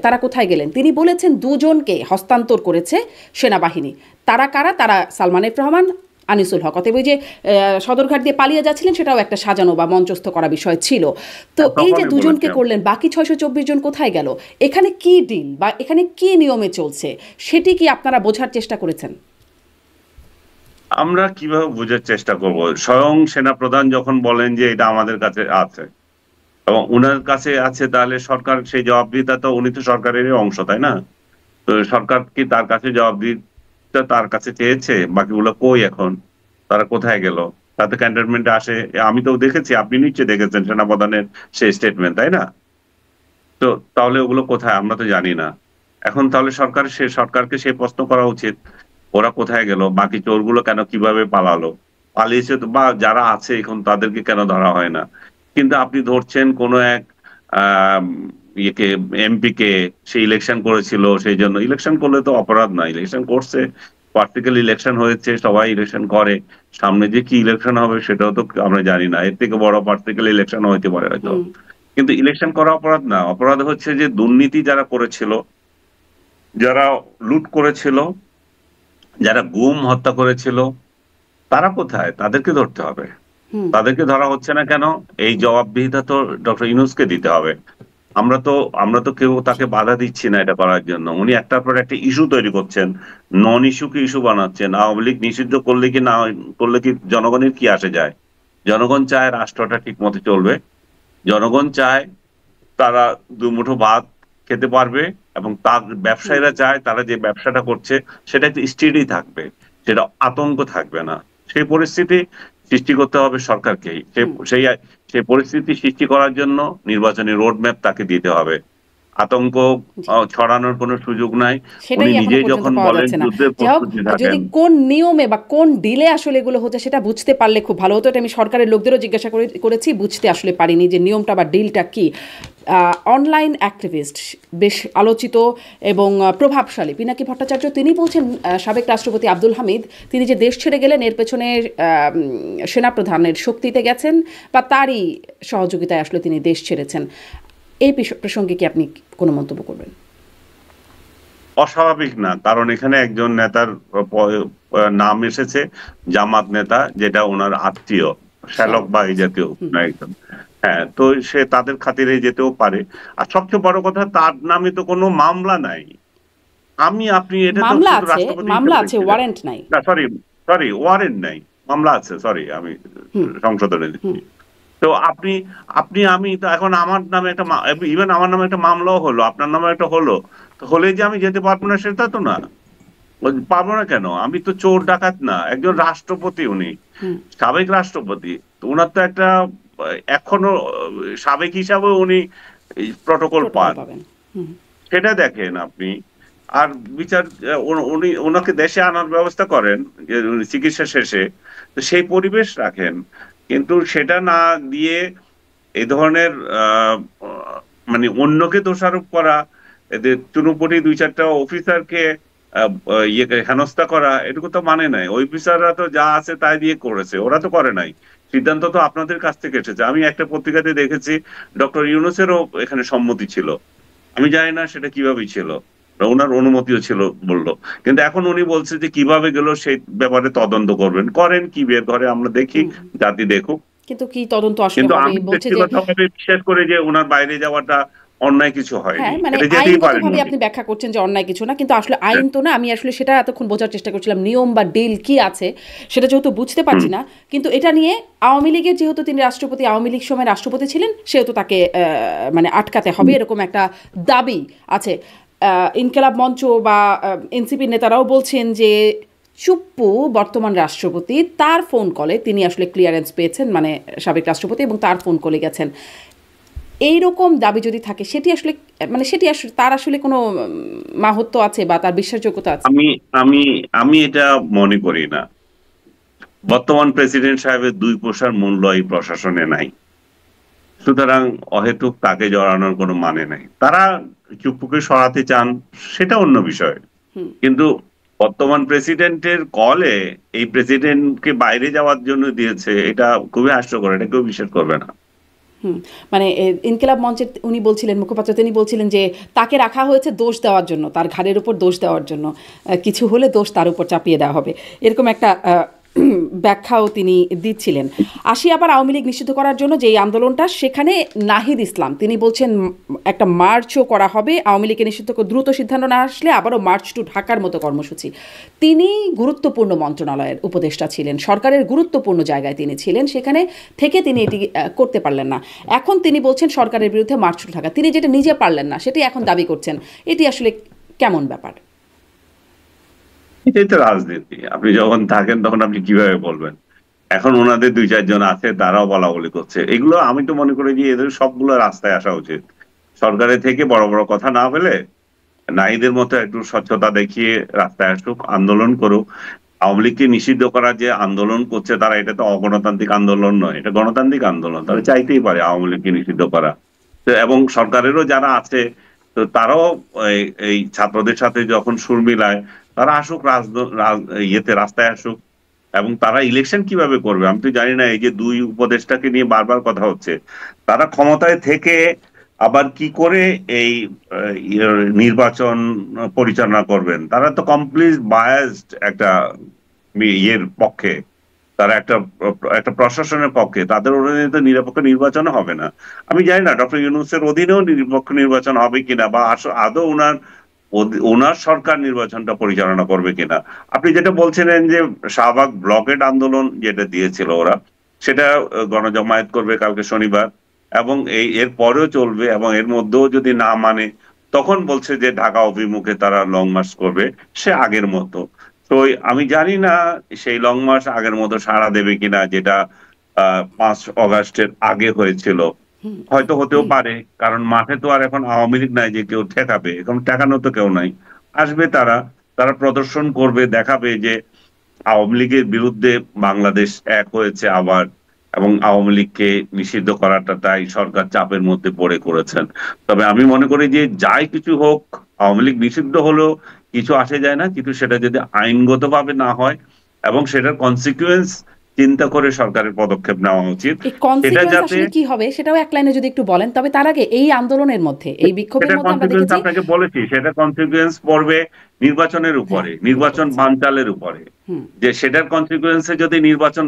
তারা কোথায় গেলেন, তিনি বলেছেন 2 জনকে হস্তান্তর করেছে সেনাবাহিনী। তারা কারা? তারা সালমান এফ রহমান, আনিসুল হক। অতএব ওই যে সদরঘাট দিয়ে পালিয়ে যাচ্ছিলেন সেটাও একটা সাজানো বা মঞ্চস্থ করা বিষয় ছিল। তো এই যে দুজনকে করলেন, বাকি 624 জন কোথায় গেল? এখানে কি ডিল বা এখানে কি নিয়মে চলছে সেটি কি আপনারা বোঝার চেষ্টা করেছেন? আমরা কিভাবে বোঝার চেষ্টা করব? স্বয়ং সেনাপ্রধান যখন বলেন যে এটা আমাদের কাছে আছে এবং উনার কাছে আছে, তাহলে সরকার সেই জবাবদিহিতা, তো উনি তো সরকারেরই অংশ, তাই না? তো সরকার কি তার কাছে জবাবদিহিতা তার কাছে চেয়েছে? বাকিগুলো কই এখন? তারা কোথায় গেল? তাতে ক্যান্টনমেন্টে আসে, আমি তো দেখেছি, আপনি নিশ্চয়ই দেখেছেন সেনাপ্রধানের সেই স্টেটমেন্ট, তাই না? তো তাহলে ওগুলো কোথায়? আমরা তো জানি না। এখন তাহলে সরকারকে সেই প্রশ্ন করা উচিত, ওরা কোথায় গেল? বাকি চোরগুলো কেন, কিভাবে পালালো? পালিয়েছে তো, বা যারা আছে এখন তাদেরকে কেন ধরা হয় না? কিন্তু আপনি ধরছেন কোন এক আহ ইয়েকে, এমপি কে, সে ইলেকশন করেছিল, সেই জন্য। ইলেকশন করলে তো অপরাধ না, ইলেকশন করছে, পার্টিক্যাল ইলেকশন হয়েছে, সবাই ইলেকশন করে। সামনে যে কি ইলেকশন হবে সেটাও তো আমরা জানি না, এর থেকে বড় পার্টিক্যাল ইলেকশন হইতে পারে হয়তো। কিন্তু ইলেকশন করা অপরাধ না, অপরাধ হচ্ছে যে দুর্নীতি যারা করেছিল, যারা লুট করেছিল, যারা গুম হত্যা করেছিল, তারা কোথায়? তাদেরকে ধরতে হবে। তাদেরকে ধরা হচ্ছে না কেন? এই জবাবদিহিতা তো ডক্টর ইউনূসকে দিতে হবে। আমরা তো কেউ তাকে বাধা দিচ্ছি না এটা করার জন্য। উনি একটার পর একটা ইস্যু তৈরি করছেন, নন ইস্যুকে ইস্যু বানাচ্ছেন। আওয়ামী লীগ নিষিদ্ধ করলে কি না করলে কি জনগণের কি আসে যায়? জনগণ চায় রাষ্ট্রটা ঠিক মতো চলবে, জনগণ চায় তারা দুমুঠো ভাত খেতে পারবে, এবং তার ব্যবসায়ীরা চায় তারা যে ব্যবসাটা করছে সেটা একটু স্টেডি থাকবে, সেটা আতঙ্ক থাকবে না। সেই পরিস্থিতি সৃষ্টি করতে হবে সরকারকেই। সেই সেই পরিস্থিতি সৃষ্টি করার জন্য নির্বাচনী রোড ম্যাপ তাকে দিতে হবে। আতঙ্ক ছড়ানোর কোনো সুযোগ নাই। উনি সেটাই এখনো নিজেই পর্যন্ত যখন পাওয়া বলেন যাচ্ছে না। যুদ্ধের যাই হোক, প্রস্তুতি যদি থাকেন। কোন নিয়মে বা কোন ডিলে আসলে এগুলো হচ্ছে সেটা বুঝতে পারলে খুব ভালো হতো। এটা আমি সরকারের লোকদেরও জিজ্ঞাসা করেছি, বুঝতে আসলে পারিনি যে নিয়মটা বা ডিলটা কি। অনলাইন অ্যাক্টিভিস্ট, বেশ আলোচিত এবং প্রভাবশালী পিনাকি ভট্টাচার্য, তিনি বলছেন সাবেক রাষ্ট্রপতি আব্দুল হামিদ তিনি যে দেশ ছেড়ে গেলেন এর পেছনে সেনাপ্রধানের শক্তিতে গেছেন বা তারই সহযোগিতায় আসলে তিনি দেশ ছেড়েছেন। এই প্রসঙ্গে কি আপনি কোনো মন্তব্য করবেন? অস্বাভাবিক না, কারণ এখানে একজন নেতার নাম এসেছে, জামাত নেতা, যেটা ওনার আত্মীয়, শ্যালক বা এই জাতীয় একজন। হ্যাঁ, তো সে তাদের খাতিরে যেতেও পারে। আর সবচেয়ে বড় কথা, তার নামে তো কোনো মামলা নাই। আপনি এটা তো মামলা শুধু আছে, রাষ্ট্রপতি মামলা হিসেবে আছে, দেখছিলেন। ওয়ারেন্ট নাই। না, সরি সরি, ওয়ারেন্ট নাই, মামলা আছে, সরি, আমি সংশোধনে দিচ্ছি। তো আপনি আপনি আমি তো এখন আমার নামে একটা, ইভেন আমার নামে একটা মামলাও হলো, আপনার নামে একটা হলো, তো হলে যে আমি যেতে পারবো না সেটা তো না। পারবো না কেন? আমি তো চোর ডাকাত না, একজন রাষ্ট্রপতি, উনি সাবেক রাষ্ট্রপতি। তো উনার তো একটা এখনো সাবেক হিসাবে উনি প্রটোকল পান, পাবেন। সেটা দেখেন আপনি। আর বিচার, উনি ওনাকে দেশে আনার ব্যবস্থা করেন যে চিকিৎসা শেষে, তো সেই পরিবেশ রাখেন। কিন্তু সেটা না দিয়ে এই ধরনের মানে অন্যকে দোষারোপ করা, এদের চুনোপুটি দুই চারটা অফিসারকে হেনস্থা করা, এটুকু তো মানে নাই। ওই অফিসাররা তো যা আছে তাই দিয়ে করেছে, ওরা তো করে নাই। সিদ্ধান্ত তো আপনাদের কাছ থেকে এসেছে। আমি একটা পত্রিকাতে দেখেছি ডক্টর ইউনূসেরও এখানে সম্মতি ছিল। আমি জানি না সেটা কিভাবে ছিল, ওনার অনুমতিও ছিল বললো। কিন্তু এখন উনি বলছে যে কিভাবে গেল সেই ব্যাপারে তদন্ত করবেন, করেন কি বের করে আমরা দেখি, জাতি দেখুক। কিন্তু কি তদন্ত আসলে কিন্তু হবে? আমি বলছে যে ব্যক্তিগতভাবে বিশ্বাস করি যে ওনার বাইরে যাওয়াটা অন্যায় কিছু হয়নি, হ্যাঁ, মানে এটা যেতেই পারেন আইনগতভাবে উনি। আপনি ব্যাখ্যা করছেন যে অন্যায় কিছু না, কিন্তু আসলে আইন তো না। আমি আসলে সেটা এতক্ষণ বোঝার চেষ্টা করছিলাম, নিয়ম বা ডিল কি আছে সেটা যেহেতু বুঝতে পারছি না। কিন্তু এটা নিয়ে আওয়ামী লীগের, যেহেতু তিনি রাষ্ট্রপতি, আওয়ামী লীগ সময় রাষ্ট্রপতি ছিলেন, সেহেতু তাকে মানে আটকাতে হবে এরকম একটা দাবি আছে। ইনকিলাব মঞ্চ বা এনসিপির নেতারাও বলছেন যে চুপ্পু বর্তমান রাষ্ট্রপতি, তার ফোন কলে তিনি আসলে ক্লিয়ারেন্স পেয়েছেন, মানে সাবেক রাষ্ট্রপতি, এবং তার ফোন কলে গেছেন। এইরকম দাবি যদি থাকে সেটি আসলে, মানে সেটি আসলে তার আসলে কোনো মাহাত্ম্য আছে বা তার বিশ্বাসযোগ্যতা আছে? আমি আমি আমি এটা মনে করি না। বর্তমান প্রেসিডেন্ট সাহেবের দুই পয়সার মূল্য এই প্রশাসনে নাই, সুতরাং অহেতুক তাকে জড়ানোর কোনো মানে নাই। তারা চুপ্পুকে সরাতে চান, সেটা অন্য বিষয়। কিন্তু বর্তমান প্রেসিডেন্টের কলে এই প্রেসিডেন্টকে বাইরে যাওয়ার জন্য দিয়েছে, এটা খুবই হাস্যকর, এটা কেউ বিশ্বাস করবে না। মানে ইনকিলাব মঞ্চের উনি বলছিলেন, মুখপাত্র, তিনি বলছিলেন যে তাকে রাখা হয়েছে দোষ দেওয়ার জন্য, তার ঘাড়ের উপর দোষ দেওয়ার জন্য, কিছু হলে দোষ তার উপর চাপিয়ে দেওয়া হবে, এরকম একটা ব্যাখ্যাও তিনি দিচ্ছিলেন। আসি আবার আওয়ামী লীগ নিষিদ্ধ করার জন্য যে এই আন্দোলনটা, সেখানে নাহিদ ইসলাম তিনি বলছেন একটা মার্চও করা হবে, আওয়ামী লীগকে নিষিদ্ধ দ্রুত সিদ্ধান্ত না আসলে আবারও মার্চ টু ঢাকার মতো কর্মসূচি। তিনি গুরুত্বপূর্ণ মন্ত্রণালয়ের উপদেষ্টা ছিলেন, সরকারের গুরুত্বপূর্ণ জায়গায় তিনি ছিলেন, সেখানে থেকে তিনি এটি করতে পারলেন না। এখন তিনি বলছেন সরকারের বিরুদ্ধে মার্চ টু ঢাকা, তিনি যেটা নিজে পারলেন না সেটি এখন দাবি করছেন। এটি আসলে কেমন ব্যাপার? এটাই তো রাজনীতি। আপনি যখন থাকেন তখন আপনি কিভাবে বলবেন? এখন ওনাদের 2-4 জন আছে, তারাও বলা বলি করছে। এগুলো আমি তো মনে করি যে এদের সবগুলো রাস্তায় আসা উচিত। সরকারের থেকে বড় বড় কথা না বলে নারীদের মতো একটু স্বচ্ছতা দেখিয়ে রাস্তায় আসুক, আন্দোলন করুক। আওয়ামী লীগকে নিষিদ্ধ করার যে আন্দোলন করছে তারা, এটা তো অগণতান্ত্রিক আন্দোলন নয়, এটা গণতান্ত্রিক আন্দোলন। তারা চাইতেই পারে আওয়ামী লীগকে নিষিদ্ধ করা। এবং সরকারেরও যারা আছে তো তারাও এই ছাত্রদের সাথে যখন সুর মিলায়, তারা আসুক ইয়েতে রাস্তায় আসুক। এবং তারা ইলেকশন কিভাবে করবে আমি তো জানি না। এই যে 2 উপদেষ্টাকে নিয়ে বারবার কথা হচ্ছে, তারা ক্ষমতায় থেকে আবার কি করে এই নির্বাচন পরিচালনা করবেন? তারা তো কমপ্লিট বায়াসড একটা ইয়ের পক্ষে। তারা একটা একটা প্রশাসনের পক্ষে, তাদের অধীনে তো নিরপেক্ষ নির্বাচন হবে না। আমি জানি না ডক্টর ইউনূসের অধীনেও নিরপেক্ষ নির্বাচন হবে কিনা, বা আদৌ ওনার সরকার নির্বাচনটা পরিচালনা করবে কিনা। আপনি যেটা বলছিলেন যে শাহবাগ ব্লকেড আন্দোলন যেটা দিয়েছিল ওরা, সেটা গণজমায়েত করবে কালকে শনিবার, এবং এর পরেও চলবে, এবং এর মধ্যেও যদি না মানে তখন বলছে যে ঢাকা অভিমুখে তারা লং মার্চ করবে সে আগের মতো। তো আমি জানি না সেই লং মার্চ আগের মতো সাড়া দেবে কিনা, যেটা 5 অগাস্টের আগে হয়েছিল। হয়তো হতেও পারে, কারণ মাঠে তো আর এখন আওয়ামী লীগ নাই যে কেউ ঠেকাবে, এখন ঠেকানো তো কেউ নাই। আসবে তারা, তারা প্রদর্শন করবে, দেখাবে যে আওয়ামী লীগের বিরুদ্ধে বাংলাদেশ এক হয়েছে আবার, এবং আওয়ামী লীগকে নিষিদ্ধ করাটা তাই সরকার চাপের মধ্যে পড়ে করেছেন। তবে আমি মনে করি যে যাই কিছু হোক, আওয়ামী লীগ নিষিদ্ধ হলেও কিছু আসে যায় না, কিন্তু সেটা যদি আইনগতভাবে না হয় এবং সেটার কনসিকুয়েন্স চিন্তা করে সরকারের পদক্ষেপ নেওয়া উচিত। এই সেটা কনসিকুয়েন্স যাতে আসলে কি হবে সেটাও এক লাইনে যদি একটু বলেন। তবে তার আগে এই আন্দোলনের মধ্যে, এই বিক্ষোভের সেটার মধ্যে আমরা কনসিকুয়েন্স দেখেছি। আপনাকে বলেছি, সেটা কনসিকুয়েন্স পড়বে নির্বাচনের হ্যাঁ, উপরে, বুঝতে নির্বাচন পেরেছি। বানচালের উপরে। হুম যে সেটার কনসিকুয়েন্সে যদি নির্বাচন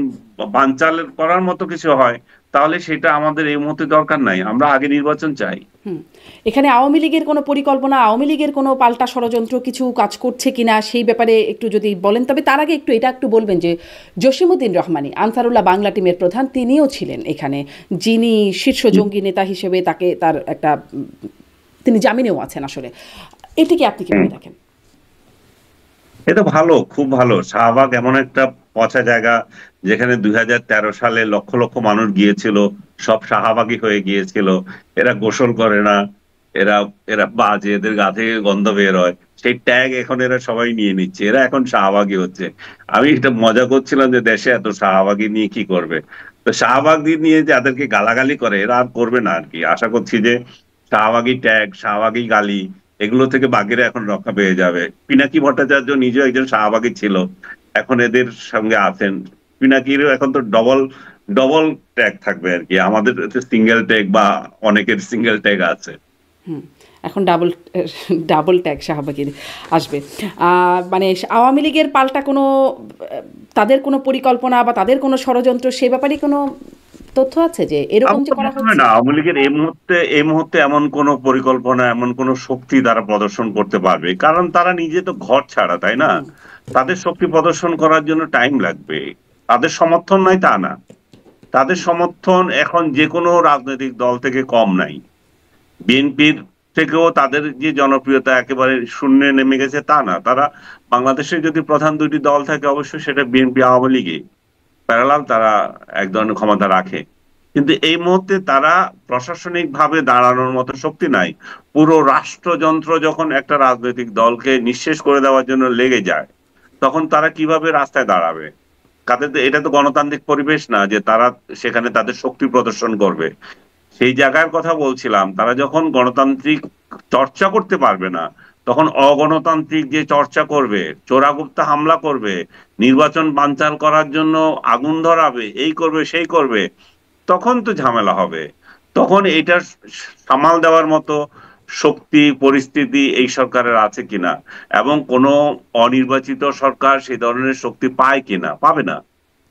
বানচাল করার মতো কিছু হয়, তাহলে সেটা আমাদের এই মুহূর্তে দরকার নাই। আমরা আগে নির্বাচন চাই। হুম এখানে আওয়ামী লীগের কোনো পরিকল্পনা, আওয়ামী লীগের কোনো পাল্টা ষড়যন্ত্র কিছু কাজ করছে কিনা সেই ব্যাপারে একটু যদি বলেন। তবে তার আগে একটু বলবেন যে জসিমউদ্দিন রহমানী, আনসারুল্লাহ বাংলা টিমের প্রধান, তিনিও ছিলেন এখানে, যিনি শীর্ষ জঙ্গি নেতা হিসেবে তাকে তার একটা তিনি জামিনেও আছেন আসলে। এটিকে আপনি কিভাবে দেখেন? এটা ভালো, খুব ভালো। শাহবাগ এমন একটা পচা জায়গা, যেখানে 2013 সালে লক্ষ লক্ষ মানুষ গিয়েছিল, সব শাহবাগী হয়ে গিয়েছিল। এরা গোসল করে না, এরা এরা বাজে, এদের গা থেকে গন্ধ বের হয়। সেই ট্যাগ এখন এরা সবাই নিয়ে নিচ্ছে, এরা এখন শাহবাগী হচ্ছে। আমি এটা মজা করছিলাম যে দেশে এত শাহবাগী নিয়ে কি করবে। তো শাহবাগী নিয়ে যাদেরকে গালাগালি করে, এরা আর করবে না আর কি। আশা করছি যে শাহবাগী ট্যাগ, শাহবাগী গালি, এগুলো থেকে বাঘেরা এখন রক্ষা পেয়ে যাবে। পিনাকি ভট্টাচার্য নিজেও একজন শাহবাগী ছিল, এখন এদের সঙ্গে আছেন। পিনাকিরও এখন তো ডবল ডবল ট্যাগ থাকবে আর কি। আমাদের সিঙ্গেল ট্যাগ, বা অনেকের সিঙ্গেল ট্যাগ আছে। হুম এখন ডাবল ডাবল ট্যাগ শাহবাগীর আসবে। মানে আওয়ামী লীগের পাল্টা কোনো তাদের কোনো পরিকল্পনা বা তাদের কোনো ষড়যন্ত্র সে ব্যাপারে কোনো তথ্য আছে যে এরকম আমার যে তো করা মনে হয় হচ্ছে? না আওয়ামী লীগের এই মুহূর্তে এমন কোন পরিকল্পনা, এমন কোন শক্তি তারা প্রদর্শন করতে পারবে, কারণ তারা নিজে তো ঘর ছাড়া, তাই না? হুম তাদের শক্তি প্রদর্শন করার জন্য টাইম লাগবে। তাদের সমর্থন নাই তা না, তাদের সমর্থন এখন যে কোনো রাজনৈতিক দল থেকে কম নাই। বিএনপির থেকেও তাদের যে জনপ্রিয়তা একেবারে শূন্যে নেমে গেছে তা না। তারা বাংলাদেশে যদি প্রধান 2টি দল থাকে, অবশ্যই সেটা বিএনপি আওয়ামী লীগই প্যারালাল, তারা এক ধরনের ক্ষমতা রাখে। কিন্তু এই মুহূর্তে তারা প্রশাসনিক ভাবে দাঁড়ানোর মতো শক্তি নাই। পুরো রাষ্ট্রযন্ত্র যখন একটা রাজনৈতিক দলকে নিঃশেষ করে দেওয়ার জন্য লেগে যায়, তখন তারা কিভাবে রাস্তায় দাঁড়াবে? এটা তো গণতান্ত্রিক পরিবেশ না যে তারা সেখানে তাদের শক্তি প্রদর্শন করবে। সেই জায়গার কথা বলছিলাম, তারা যখন গণতান্ত্রিক চর্চা করতে পারবে না, তখন অগণতান্ত্রিক যে চর্চা করবে, চোরাগুপ্তা হামলা করবে, নির্বাচন বানচাল করার জন্য আগুন ধরাবে, এই করবে সেই করবে, তখন তো ঝামেলা হবে। তখন এটা সামাল দেওয়ার মতো শক্তি পরিস্থিতি এই সরকারের আছে কিনা, এবং কোন অনির্বাচিত সরকার সেই ধরনের শক্তি পায় কিনা, পাবে না।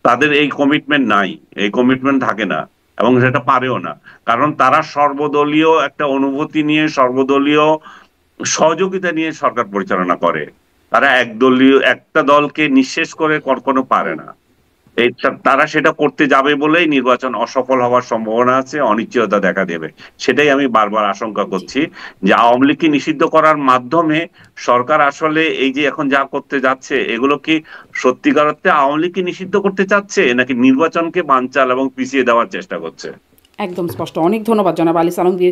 তাদের এই কমিটমেন্ট নাই, এই কমিটমেন্ট থাকে না এবং সেটা পারেও না, কারণ তারা সর্বদলীয় একটা অনুভূতি নিয়ে, সর্বদলীয় সহযোগিতা নিয়ে সরকার পরিচালনা করে। তারা একদলীয় একটা দলকে নিঃশেষ করে কখনো পারে না। তারা সেটা করতে যাবে বলেই নির্বাচন অসফল হওয়ার সম্ভাবনা আছে, অনিশ্চয়তা দেখা দেবে। সেটাই আমি বারবার আশঙ্কা করছি যে আওয়ামী লীগকে নিষিদ্ধ করার মাধ্যমে সরকার আসলে এই যে এখন যা করতে যাচ্ছে, এগুলো কি সত্যিকার অর্থে আওয়ামী লীগকে নিষিদ্ধ করতে চাচ্ছে নাকি নির্বাচনকে বানচাল এবং পিছিয়ে দেওয়ার চেষ্টা করছে? একদম স্পষ্ট। অনেক ধন্যবাদ জনাব আলী সালাউদ্দিন।